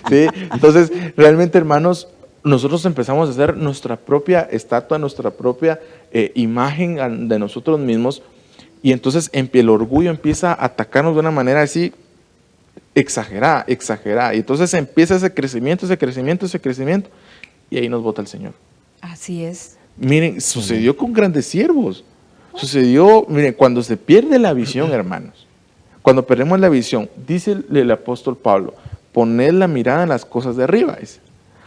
¿Sí? Entonces, realmente, hermanos, nosotros empezamos a hacer nuestra propia estatua, nuestra propia imagen de nosotros mismos, y entonces el orgullo empieza a atacarnos de una manera así exagerada. Y entonces empieza ese crecimiento, y ahí nos bota el Señor. Así es. Miren, sucedió con grandes siervos. Sucedió, miren, cuando se pierde la visión, hermanos. Cuando perdemos la visión, dice el apóstol Pablo, poned la mirada en las cosas de arriba. Dice.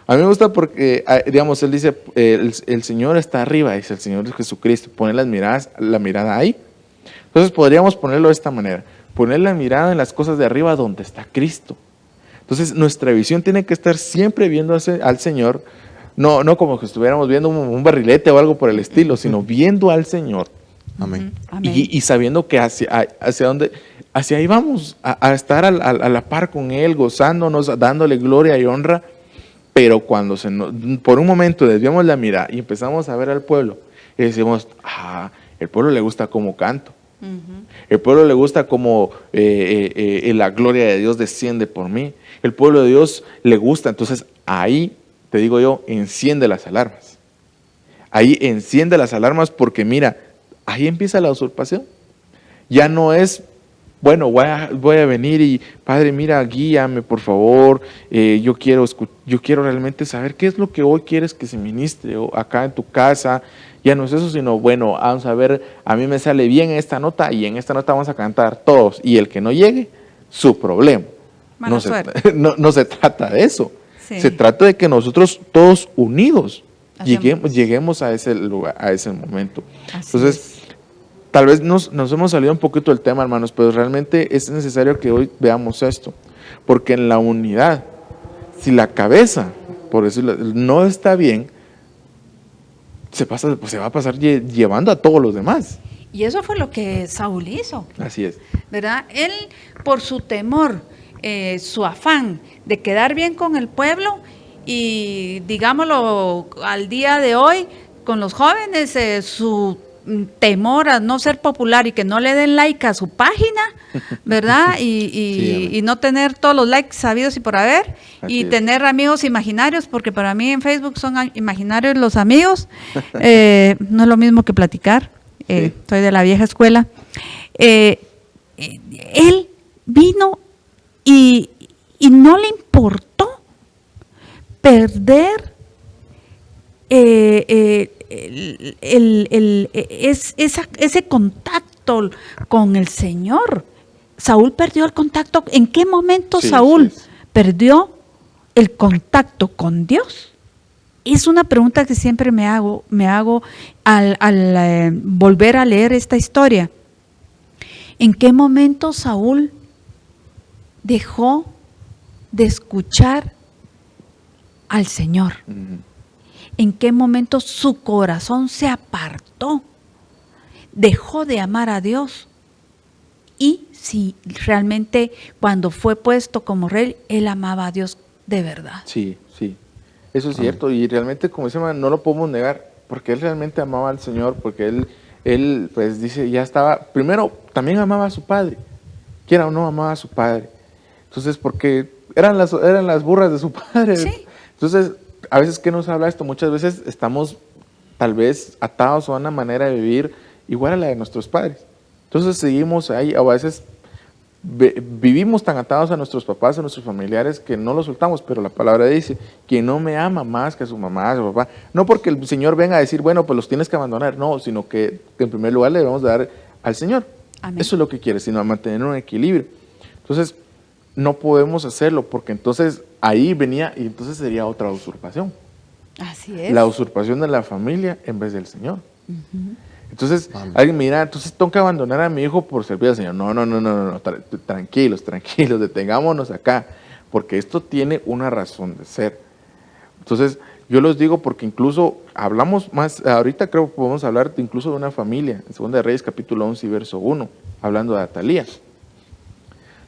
A mí me gusta porque, digamos, él dice, el Señor está arriba, dice el Señor Jesucristo, poner la mirada ahí. Entonces podríamos ponerlo de esta manera, poner la mirada en las cosas de arriba donde está Cristo. Entonces nuestra visión tiene que estar siempre viendo al Señor, no como que estuviéramos viendo un barrilete o algo por el estilo, sino viendo al Señor. Amén. Y sabiendo que hacia ahí vamos, a estar a la par con Él, gozándonos, dándole gloria y honra. Pero cuando por un momento desviamos la mirada y empezamos a ver al pueblo y decimos, el pueblo le gusta cómo canto. El pueblo le gusta cómo la gloria de Dios desciende por mí. El pueblo de Dios le gusta. Entonces ahí, te digo yo, enciende las alarmas. Ahí enciende las alarmas porque mira, ahí empieza la usurpación. Ya no es, bueno, voy a venir y, Padre, mira, guíame, por favor. Yo quiero realmente saber qué es lo que hoy quieres que se ministre acá en tu casa. Ya no es eso, sino, bueno, vamos a ver, a mí me sale bien esta nota y en esta nota vamos a cantar todos. Y el que no llegue, su problema. No se trata de eso. Sí. Se trata de que nosotros todos unidos lleguemos a ese lugar, a ese momento. Entonces, tal vez nos hemos salido un poquito del tema, hermanos, pero realmente es necesario que hoy veamos esto. Porque en la unidad, si la cabeza, por decirlo, no está bien, se va a pasar llevando a todos los demás. Y eso fue lo que Saúl hizo. Así es. ¿Verdad? Él, por su temor, su afán de quedar bien con el pueblo, y digámoslo al día de hoy, con los jóvenes, su temor a no ser popular y que no le den like a su página, ¿verdad? Y no tener todos los likes sabidos y por haber, y tener amigos imaginarios, porque para mí en Facebook son imaginarios los amigos, no es lo mismo que platicar, soy de la vieja escuela. Él vino y no le importó perder ese contacto con el Señor. Saúl perdió el contacto. ¿En qué momento Saúl perdió el contacto con Dios? Es una pregunta que siempre me hago al volver a leer esta historia. ¿En qué momento Saúl dejó de escuchar al Señor? ¿En qué momento su corazón se apartó? Dejó de amar a Dios. Y si realmente cuando fue puesto como rey, él amaba a Dios de verdad. Sí, sí. Eso es cierto. Y realmente, como se llama, no lo podemos negar, porque él realmente amaba al Señor, porque él pues dice, ya estaba, primero, también amaba a su padre. Quiera o no, amaba a su padre. Entonces, porque eran las burras de su padre. Sí. Entonces, a veces, ¿qué nos habla esto? Muchas veces estamos tal vez atados a una manera de vivir igual a la de nuestros padres. Entonces seguimos ahí, o a veces vivimos tan atados a nuestros papás, a nuestros familiares, que no los soltamos, pero la palabra dice, quien no me ama más que a su mamá, a su papá, no porque el Señor venga a decir, bueno, pues los tienes que abandonar, no, sino que en primer lugar le debemos dar al Señor. Amén. Eso es lo que quiere, sino a mantener un equilibrio. Entonces, no podemos hacerlo, porque entonces ahí venía, y entonces sería otra usurpación. Así es. La usurpación de la familia en vez del Señor. Entonces, alguien me dirá, entonces tengo que abandonar a mi hijo por servir al Señor. No, tranquilos, detengámonos acá, porque esto tiene una razón de ser. Entonces, yo los digo porque incluso hablamos más, ahorita creo que podemos hablar incluso de una familia, en 2 de Reyes capítulo 11 verso 1, hablando de Atalía.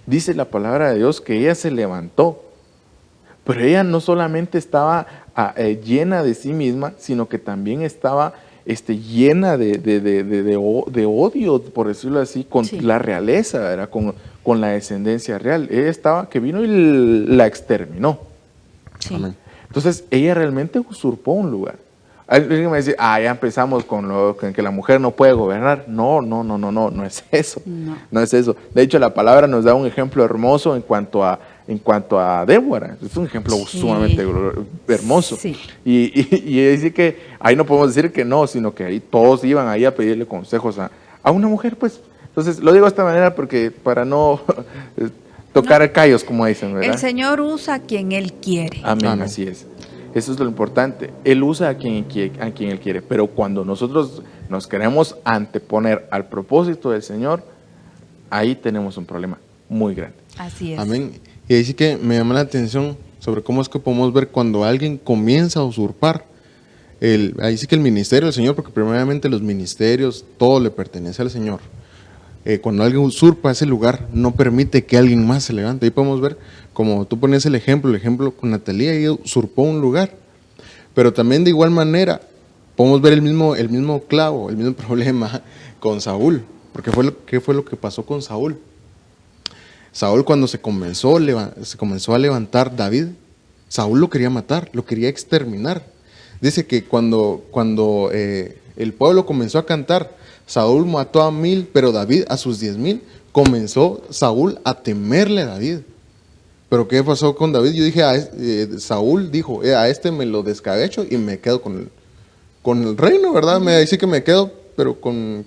Dice la palabra de Dios que ella se levantó, pero ella no solamente estaba llena de sí misma, sino que también estaba llena de odio, por decirlo así, con la realeza, era con la descendencia real. Ella estaba, que vino y la exterminó. Sí. Entonces, ella realmente usurpó un lugar. Alguien me dice, ya empezamos con que la mujer no puede gobernar. No es eso. No es eso. De hecho, la palabra nos da un ejemplo hermoso en cuanto a Débora. Es un ejemplo sumamente hermoso. Sí. Y dice que ahí no podemos decir que no, sino que ahí todos iban ahí a pedirle consejos a una mujer, pues. Entonces, lo digo de esta manera porque para no tocar callos, como dicen, ¿verdad? El Señor usa a quien Él quiere. Amén, así es. Eso es lo importante. Él usa a quien Él quiere, pero cuando nosotros nos queremos anteponer al propósito del Señor, ahí tenemos un problema muy grande. Así es. Amén. Y ahí sí que me llama la atención sobre cómo es que podemos ver cuando alguien comienza a usurpar. Ahí sí que el ministerio del Señor, porque primeramente los ministerios, todo le pertenece al Señor. Cuando alguien usurpa ese lugar, no permite que alguien más se levante. Ahí podemos ver, como tú ponías el ejemplo con Atalía, ella usurpó un lugar. Pero también de igual manera, podemos ver el mismo clavo, el mismo problema con Saúl. Porque ¿qué fue lo que pasó con Saúl? Saúl, cuando se comenzó a levantar David, Saúl lo quería matar, lo quería exterminar. Dice que cuando el pueblo comenzó a cantar, Saúl mató a 1000, pero David a sus 10,000, comenzó Saúl a temerle a David. Pero ¿qué pasó con David? Yo dije, Saúl dijo, a este me lo descabecho y me quedo con el reino, ¿verdad? Me dice que me quedo, pero con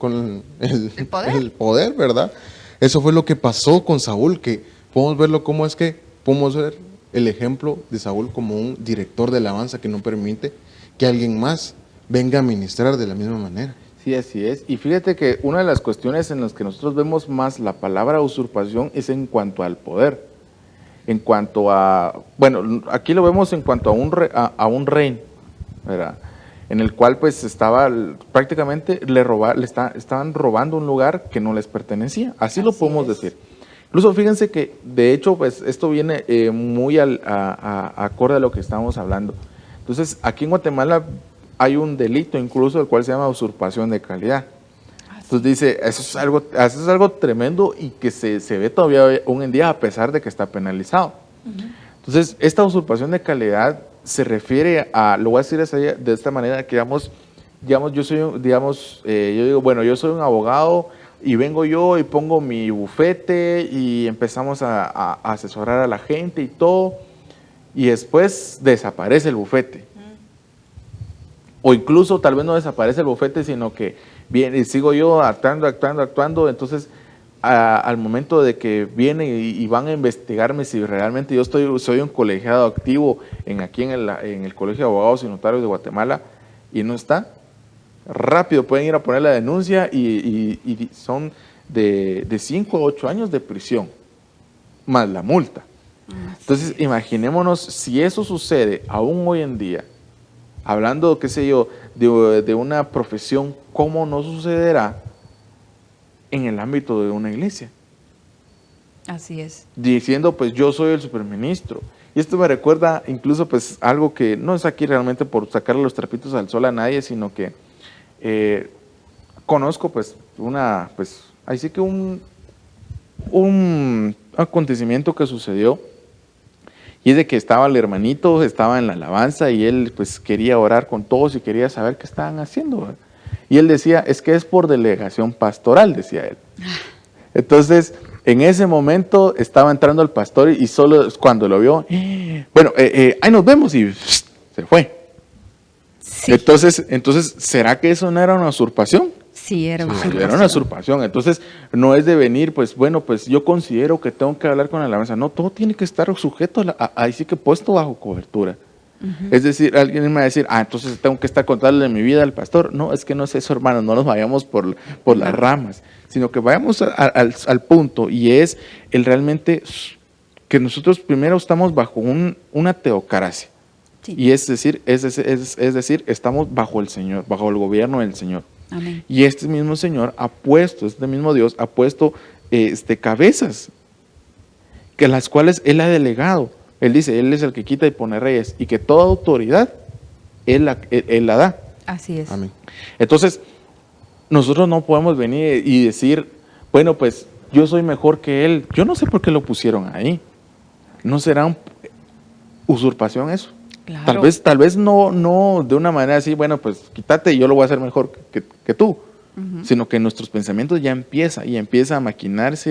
el poder, ¿verdad? Eso fue lo que pasó con Saúl, que podemos verlo como es que podemos ver el ejemplo de Saúl como un director de alabanza que no permite que alguien más venga a ministrar de la misma manera. Sí, así es. Y fíjate que una de las cuestiones en las que nosotros vemos más la palabra usurpación es en cuanto al poder. En cuanto a, bueno, aquí lo vemos en cuanto a un reino, ¿verdad? En el cual pues prácticamente estaban robando un lugar que no les pertenecía. Así lo podemos decir. Incluso fíjense que de hecho pues esto viene muy acorde a lo que estamos hablando. Entonces aquí en Guatemala hay un delito incluso el cual se llama usurpación de calidad. Entonces dice, eso es algo tremendo y que se ve todavía hoy en día a pesar de que está penalizado. Entonces esta usurpación de calidad se refiere a, lo voy a decir de esta manera, que yo digo, bueno, yo soy un abogado y vengo yo y pongo mi bufete y empezamos a asesorar a la gente y todo, y después desaparece el bufete. O incluso tal vez no desaparece el bofete, sino que viene y sigo yo actuando. Entonces, al momento de que vienen y van a investigarme si realmente yo soy un colegiado activo aquí en el Colegio de Abogados y Notarios de Guatemala y no está, rápido pueden ir a poner la denuncia y son de 5 a 8 años de prisión, más la multa. Entonces, imaginémonos si eso sucede aún hoy en día, hablando, qué sé yo, de una profesión, ¿cómo no sucederá en el ámbito de una iglesia? Así es. Diciendo, pues yo soy el superministro. Y esto me recuerda incluso pues algo que no es aquí realmente por sacarle los trapitos al sol a nadie, sino que conozco pues ahí sí que un acontecimiento que sucedió. Y es de que estaba el hermanito, estaba en la alabanza y él pues quería orar con todos y quería saber qué estaban haciendo, ¿verdad? Y él decía, es que es por delegación pastoral, decía él. Entonces, en ese momento estaba entrando el pastor y solo cuando lo vio, bueno, ahí nos vemos y se fue. Sí. Entonces, ¿será que eso no era una usurpación? Sí, era una usurpación. Era una usurpación. Entonces, no es de venir, pues bueno, pues yo considero que tengo que hablar con la alabanza. No, todo tiene que estar sujeto ahí sí que puesto bajo cobertura. Es decir, alguien me va a decir, entonces tengo que estar contándole mi vida al pastor. No, es que no es eso, hermano, no nos vayamos por las ramas, sino que vayamos al punto, y es el realmente que nosotros primero estamos bajo una teocracia. Sí. Y es decir, estamos bajo el Señor, bajo el gobierno del Señor. Amén. Y este mismo Señor este mismo Dios ha puesto cabezas, que las cuales Él ha delegado. Él dice, Él es el que quita y pone reyes, y que toda autoridad Él la da. Así es. Amén. Entonces, nosotros no podemos venir y decir, bueno, pues yo soy mejor que Él. Yo no sé por qué lo pusieron ahí. ¿No será usurpación eso? Claro. Tal vez no de una manera así, bueno, pues quítate y yo lo voy a hacer mejor que tú, sino que nuestros pensamientos ya empieza a maquinarse,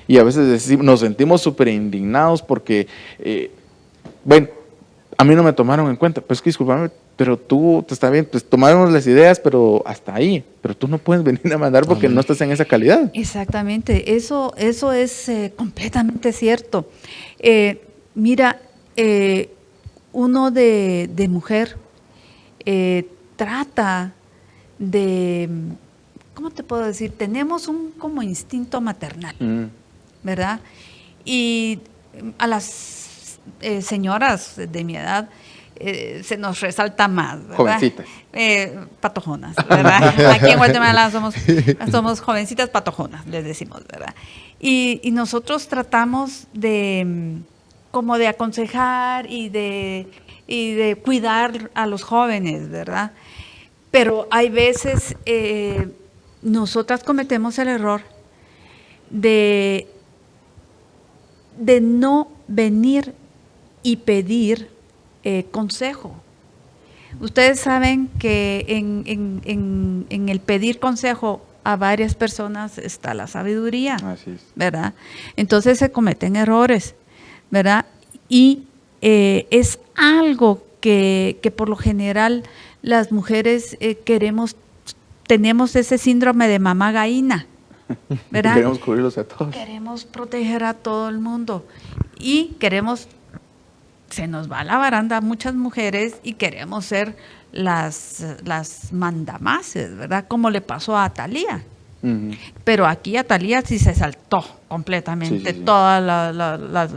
y a veces nos sentimos súper indignados porque, bueno, a mí no me tomaron en cuenta, pues que discúlpame, pero tú, está bien, pues tomaron las ideas, pero hasta ahí, pero tú no puedes venir a mandar porque no estás en esa calidad. Exactamente, eso es completamente cierto. Mira, uno de mujer trata de, ¿cómo te puedo decir? Tenemos un como instinto maternal, ¿verdad? Y a las señoras de mi edad se nos resalta más, ¿verdad? Jovencitas. Patojonas, ¿verdad? Aquí en Guatemala somos jovencitas patojonas, les decimos, ¿verdad? Y nosotros tratamos como de aconsejar y de cuidar a los jóvenes, ¿verdad? Pero hay veces nosotras cometemos el error de no venir y pedir consejo. Ustedes saben que en el pedir consejo a varias personas está la sabiduría. Así es. ¿Verdad? Entonces se cometen errores, ¿verdad? Y es algo que por lo general las mujeres tenemos ese síndrome de mamá gallina, ¿verdad? Queremos cubrirlos a todos. Queremos proteger a todo el mundo y se nos va a la baranda muchas mujeres y queremos ser las mandamases, ¿verdad? Como le pasó a Atalía. Pero aquí Atalía sí se saltó completamente todos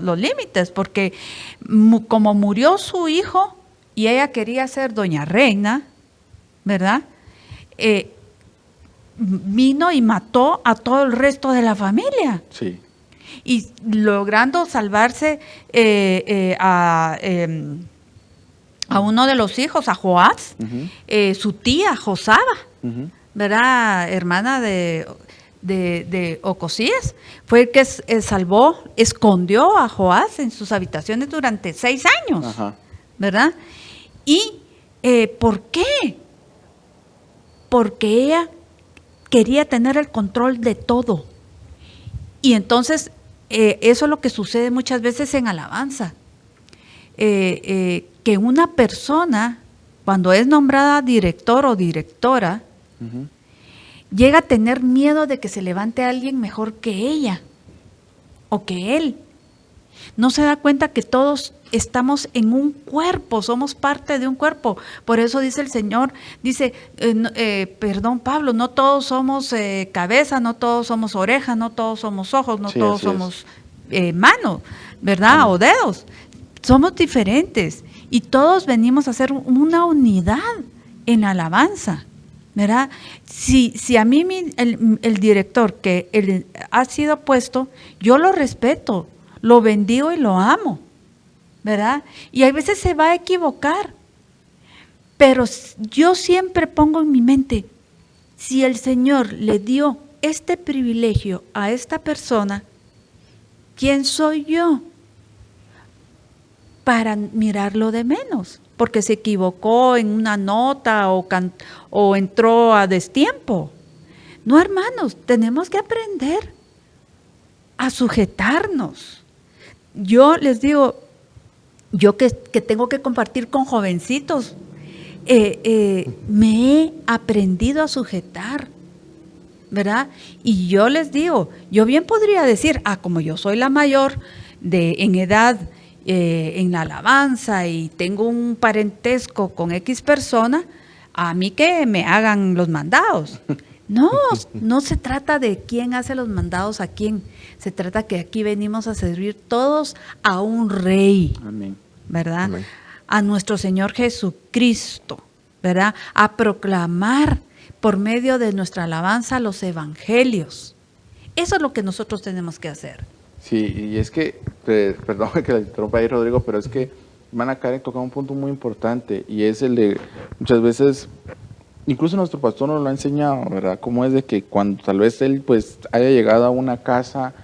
los límites, porque como murió su hijo y ella quería ser doña reina, ¿verdad? Vino y mató a todo el resto de la familia. Sí. Y logrando salvarse a uno de los hijos, a Joás, su tía Josaba, ¿verdad? Hermana de Ocosías, fue el que escondió a Joás en sus habitaciones durante 6 años, ¿verdad? ¿Y por qué? Porque ella quería tener el control de todo. Y entonces, eso es lo que sucede muchas veces en alabanza. Que una persona cuando es nombrada director o directora, llega a tener miedo de que se levante alguien mejor que ella o que él. No se da cuenta que todos estamos en un cuerpo, somos parte de un cuerpo. Por eso dice el Señor, dice, Pablo, no todos somos cabeza, no todos somos oreja, no todos somos ojos, no todos somos manos, ¿verdad? O dedos. Somos diferentes y todos venimos a hacer una unidad en la alabanza, ¿verdad? Si a mí el director que ha sido puesto, yo lo respeto, lo bendigo y lo amo, ¿verdad? Y a veces se va a equivocar, pero yo siempre pongo en mi mente, si el Señor le dio este privilegio a esta persona, ¿quién soy yo para mirarlo de menos? Porque se equivocó en una nota o entró a destiempo. No, hermanos, tenemos que aprender a sujetarnos. Yo les digo, yo que tengo que compartir con jovencitos, me he aprendido a sujetar, ¿verdad? Y yo les digo, yo bien podría decir, como yo soy la mayor en edad, en la alabanza y tengo un parentesco con X persona, a mí que me hagan los mandados. No se trata de quién hace los mandados a quién. Se trata que aquí venimos a servir todos a un rey. Amén. ¿Verdad? Amén. A nuestro Señor Jesucristo, ¿verdad? A proclamar por medio de nuestra alabanza los evangelios. Eso es lo que nosotros tenemos que hacer. Sí, y es que, perdón que la interrumpa ahí, Rodrigo, pero es que hermana Karen toca un punto muy importante y es el de muchas veces, incluso nuestro pastor nos lo ha enseñado, ¿verdad? Cómo es de que cuando tal vez él pues haya llegado a una casa,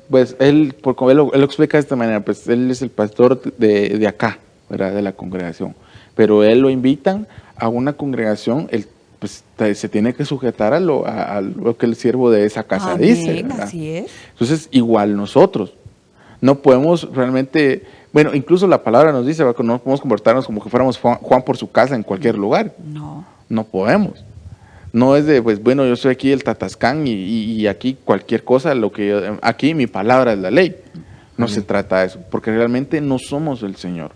pues él lo explica de esta manera, pues él es el pastor de acá, ¿verdad? De la congregación, pero él lo invitan a una congregación, él pues se tiene que sujetar a lo que el siervo de esa casa Amén, dice, ¿verdad? así es. Entonces, igual nosotros, no podemos realmente, bueno, incluso la palabra nos dice que no podemos comportarnos como que fuéramos Juan por su casa en cualquier lugar. No podemos. No es de, pues bueno, yo soy aquí el tatascán y aquí cualquier cosa, aquí mi palabra es la ley. No se trata de eso, porque realmente no somos el Señor.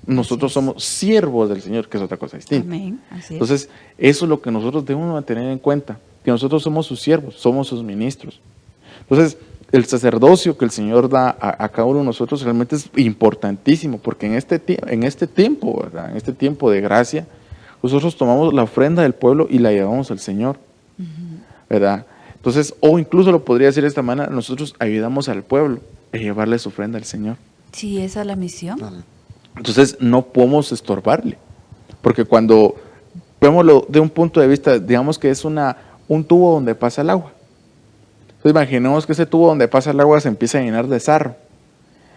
Nosotros somos siervos del Señor, que es otra cosa distinta. Amén, así es. Entonces, eso es lo que nosotros debemos tener en cuenta, que nosotros somos sus siervos, somos sus ministros. Entonces, el sacerdocio que el Señor da a cada uno de nosotros realmente es importantísimo, porque en este tiempo, ¿verdad? En este tiempo de gracia, nosotros tomamos la ofrenda del pueblo y la llevamos al Señor, ¿verdad? Entonces, o incluso lo podría decir de esta manera, nosotros ayudamos al pueblo a llevarle su ofrenda al Señor. Sí, esa es la misión. Entonces, no podemos estorbarle, porque cuando vémoslo de un punto de vista, digamos que es un tubo donde pasa el agua. Entonces, imaginemos que ese tubo donde pasa el agua se empieza a llenar de sarro.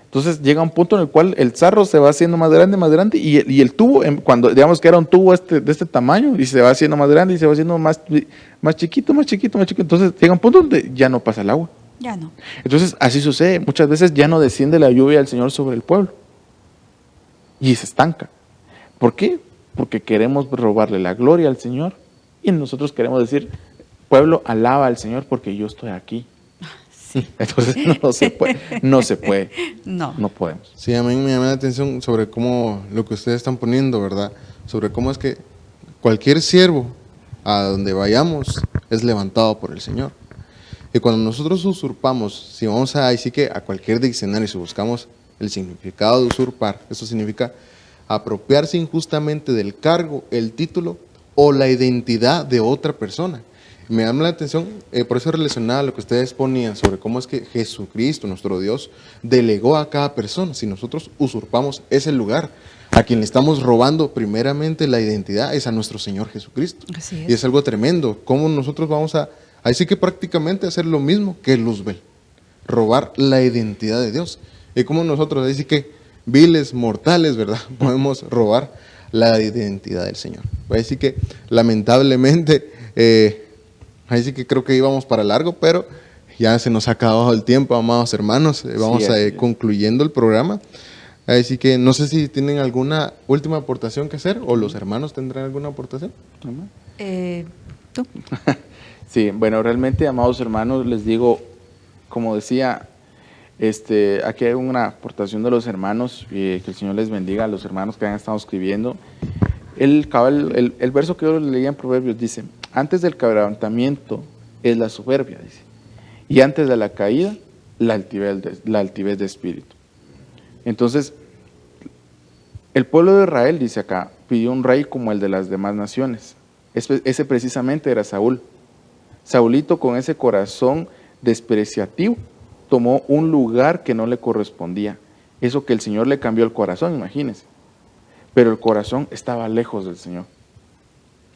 Entonces llega un punto en el cual el sarro se va haciendo más grande y el tubo, cuando digamos que era un tubo de este tamaño y se va haciendo más grande y se va haciendo más chiquito, entonces llega un punto donde ya no pasa el agua. Ya no. Entonces así sucede, muchas veces ya no desciende la lluvia del Señor sobre el pueblo y se estanca. ¿Por qué? Porque queremos robarle la gloria al Señor y nosotros queremos decir, pueblo, alaba al Señor porque yo estoy aquí. Sí. Entonces no se puede. No podemos. Sí, a mí me llama la atención sobre cómo lo que ustedes están poniendo, ¿verdad? Sobre cómo es que cualquier siervo a donde vayamos es levantado por el Señor. Y cuando nosotros usurpamos, si vamos así que a cualquier diccionario, si buscamos el significado de usurpar, eso significa apropiarse injustamente del cargo, el título o la identidad de otra persona. Me llama la atención, por eso relacionada a lo que ustedes ponían sobre cómo es que Jesucristo, nuestro Dios, delegó a cada persona. Si nosotros usurpamos ese lugar, a quien le estamos robando primeramente la identidad es a nuestro Señor Jesucristo. Así es. Y es algo tremendo, cómo nosotros vamos ahí sí que prácticamente hacer lo mismo que Luzbel, robar la identidad de Dios. Y como nosotros, ahí sí que viles, mortales, ¿verdad? Podemos robar la identidad del Señor. Ahí sí que lamentablemente... ahí sí que creo que íbamos para largo, pero ya se nos ha acabado el tiempo, amados hermanos. Vamos concluyendo el programa. Así que no sé si tienen alguna última aportación que hacer o los hermanos tendrán alguna aportación. ¿Tú? Sí, bueno, realmente, amados hermanos, les digo, como decía, aquí hay una aportación de los hermanos, que el Señor les bendiga a los hermanos que han estado escribiendo. El verso que yo leía en Proverbios dice: antes del quebrantamiento es la soberbia, dice, y antes de la caída, la altivez de espíritu. Entonces, el pueblo de Israel, dice acá, pidió un rey como el de las demás naciones. Ese precisamente era Saúl. Saulito, con ese corazón despreciativo, tomó un lugar que no le correspondía. Eso que el Señor le cambió el corazón, imagínense. Pero el corazón estaba lejos del Señor.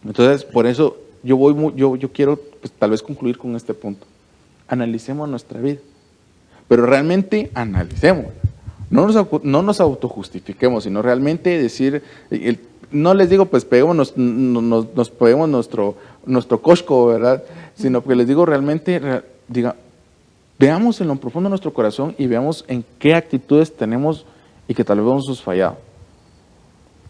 Entonces, por eso yo quiero, pues, tal vez concluir con este punto. Analicemos nuestra vida, pero realmente analicemos. No nos autojustifiquemos, sino realmente decir, no les digo pues peguemos, nos peguemos nuestro cosco, ¿verdad? Sino que les digo realmente, veamos en lo profundo de nuestro corazón y veamos en qué actitudes tenemos y que tal vez hemos fallado.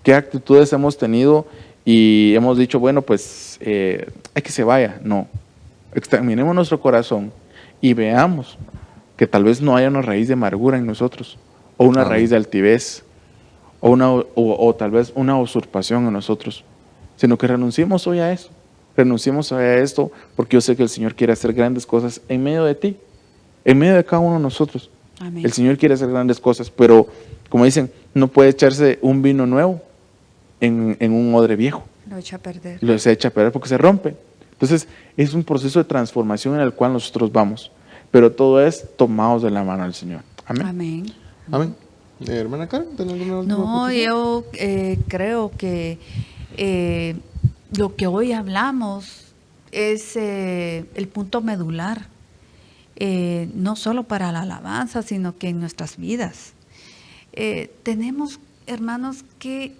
¿Qué actitudes hemos tenido y hemos dicho, bueno, pues hay que se vaya? No, examinemos nuestro corazón y veamos que tal vez no haya una raíz de amargura en nosotros, o una raíz de altivez, o tal vez una usurpación en nosotros, sino que renunciemos hoy a eso, renunciemos hoy a esto, porque yo sé que el Señor quiere hacer grandes cosas en medio de ti, en medio de cada uno de nosotros. Amén. El Señor quiere hacer grandes cosas, pero como dicen, no puede echarse un vino nuevo en un odre viejo. Lo echa a perder. Lo echa a perder porque se rompe. Entonces, es un proceso de transformación en el cual nosotros vamos, pero todo es tomados de la mano del Señor. Amén. Amén. Amén. Hermana Karen, ¿tiene alguna última aportación? Yo creo que lo que hoy hablamos es el punto medular, no solo para la alabanza, sino que en nuestras vidas. Tenemos, hermanos, que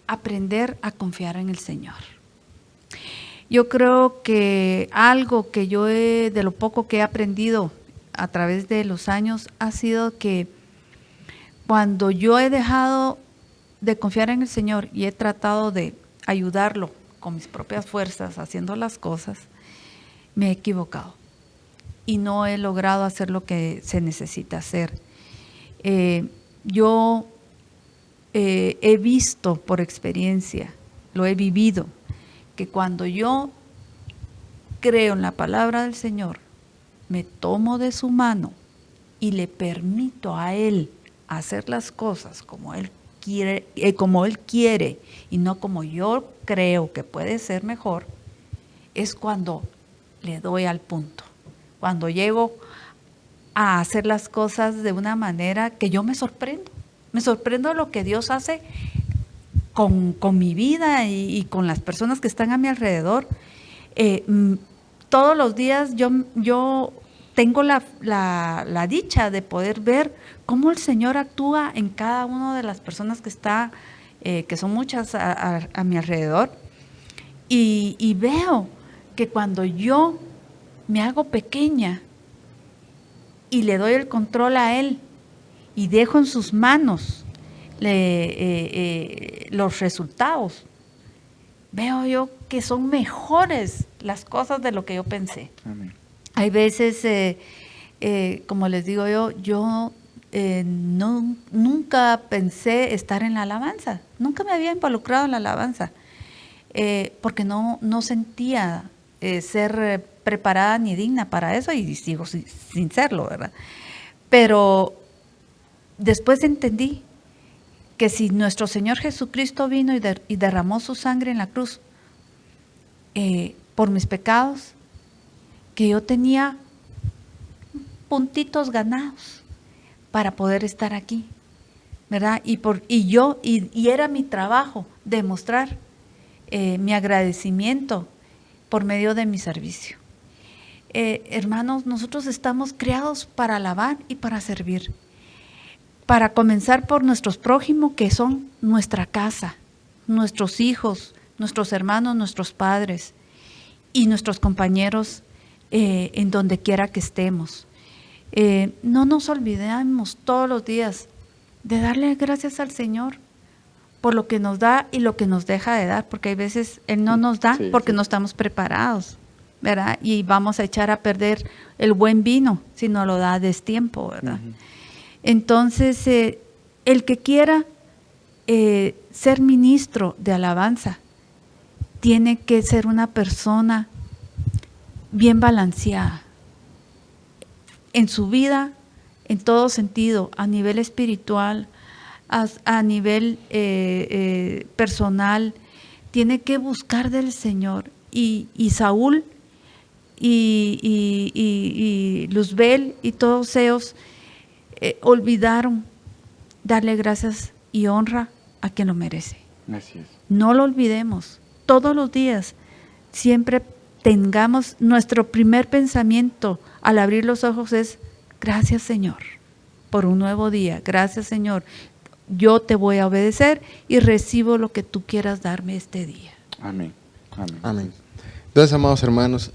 aprender a confiar en el Señor. Yo creo que algo que de lo poco que he aprendido a través de los años ha sido que cuando yo he dejado de confiar en el Señor y he tratado de ayudarlo con mis propias fuerzas haciendo las cosas, me he equivocado y no he logrado hacer lo que se necesita hacer. Yo he visto por experiencia, lo he vivido, que cuando yo creo en la palabra del Señor, me tomo de su mano y le permito a Él hacer las cosas como Él quiere y no como yo creo que puede ser mejor, es cuando le doy al punto, cuando llego a hacer las cosas de una manera que yo me sorprendo de lo que Dios hace con mi vida y con las personas que están a mi alrededor. Todos los días yo tengo la dicha de poder ver cómo el Señor actúa en cada una de las personas que son muchas a mi alrededor, y veo que cuando yo me hago pequeña y le doy el control a Él y dejo en sus manos los resultados, veo yo que son mejores las cosas de lo que yo pensé. Amén. Hay veces, como les digo yo nunca pensé estar en la alabanza, nunca me había involucrado en la alabanza, porque no sentía ser preparada ni digna para eso, y sigo sin serlo, ¿verdad? Pero después entendí que si nuestro Señor Jesucristo vino y derramó su sangre en la cruz por mis pecados, que yo tenía puntitos ganados para poder estar aquí, ¿verdad? Y era mi trabajo demostrar mi agradecimiento por medio de mi servicio. Hermanos, nosotros estamos creados para alabar y para servir. Para comenzar por nuestros prójimos, que son nuestra casa, nuestros hijos, nuestros hermanos, nuestros padres y nuestros compañeros en donde quiera que estemos. No nos olvidemos todos los días de darle gracias al Señor por lo que nos da y lo que nos deja de dar, porque hay veces Él no nos da porque no estamos preparados, ¿verdad? Y vamos a echar a perder el buen vino si no lo da a destiempo, ¿verdad? Entonces, el que quiera ser ministro de alabanza tiene que ser una persona bien balanceada en su vida, en todo sentido, a nivel espiritual, a nivel personal. Tiene que buscar del Señor. Y Saúl y Luzbel y todos ellos olvidaron darle gracias y honra a quien lo merece. Así es. No lo olvidemos. Todos los días siempre tengamos nuestro primer pensamiento al abrir los ojos es: gracias, Señor, por un nuevo día. Gracias, Señor. Yo te voy a obedecer y recibo lo que tú quieras darme este día. Amén. Amén. Amén. Entonces, amados hermanos,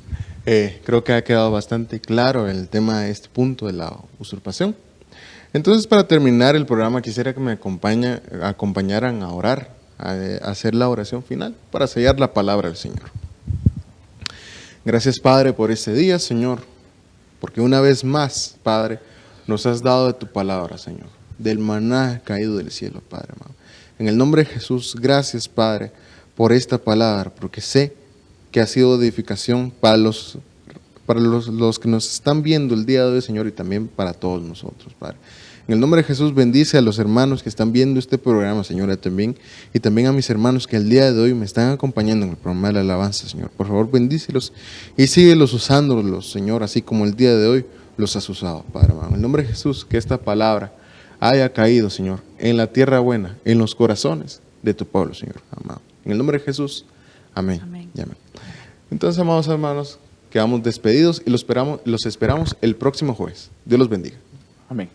creo que ha quedado bastante claro el tema de este punto de la usurpación. Entonces, para terminar el programa, quisiera que me acompañaran a orar, a hacer la oración final, para sellar la palabra del Señor. Gracias, Padre, por este día, Señor, porque una vez más, Padre, nos has dado de tu palabra, Señor, del maná caído del cielo, Padre amado. En el nombre de Jesús, gracias, Padre, por esta palabra, porque sé que ha sido edificación para los que nos están viendo el día de hoy, Señor, y también para todos nosotros, Padre. En el nombre de Jesús, bendice a los hermanos que están viendo este programa, Señor, también, y también a mis hermanos que el día de hoy me están acompañando en el programa de la alabanza, Señor. Por favor, bendícelos y síguelos usándolos, Señor, así como el día de hoy los has usado, Padre amado. En el nombre de Jesús, que esta palabra haya caído, Señor, en la tierra buena, en los corazones de tu pueblo, Señor, amado. En el nombre de Jesús, amén. Amén. Y amén. Entonces, amados hermanos, quedamos despedidos y los esperamos el próximo jueves. Dios los bendiga. Amén.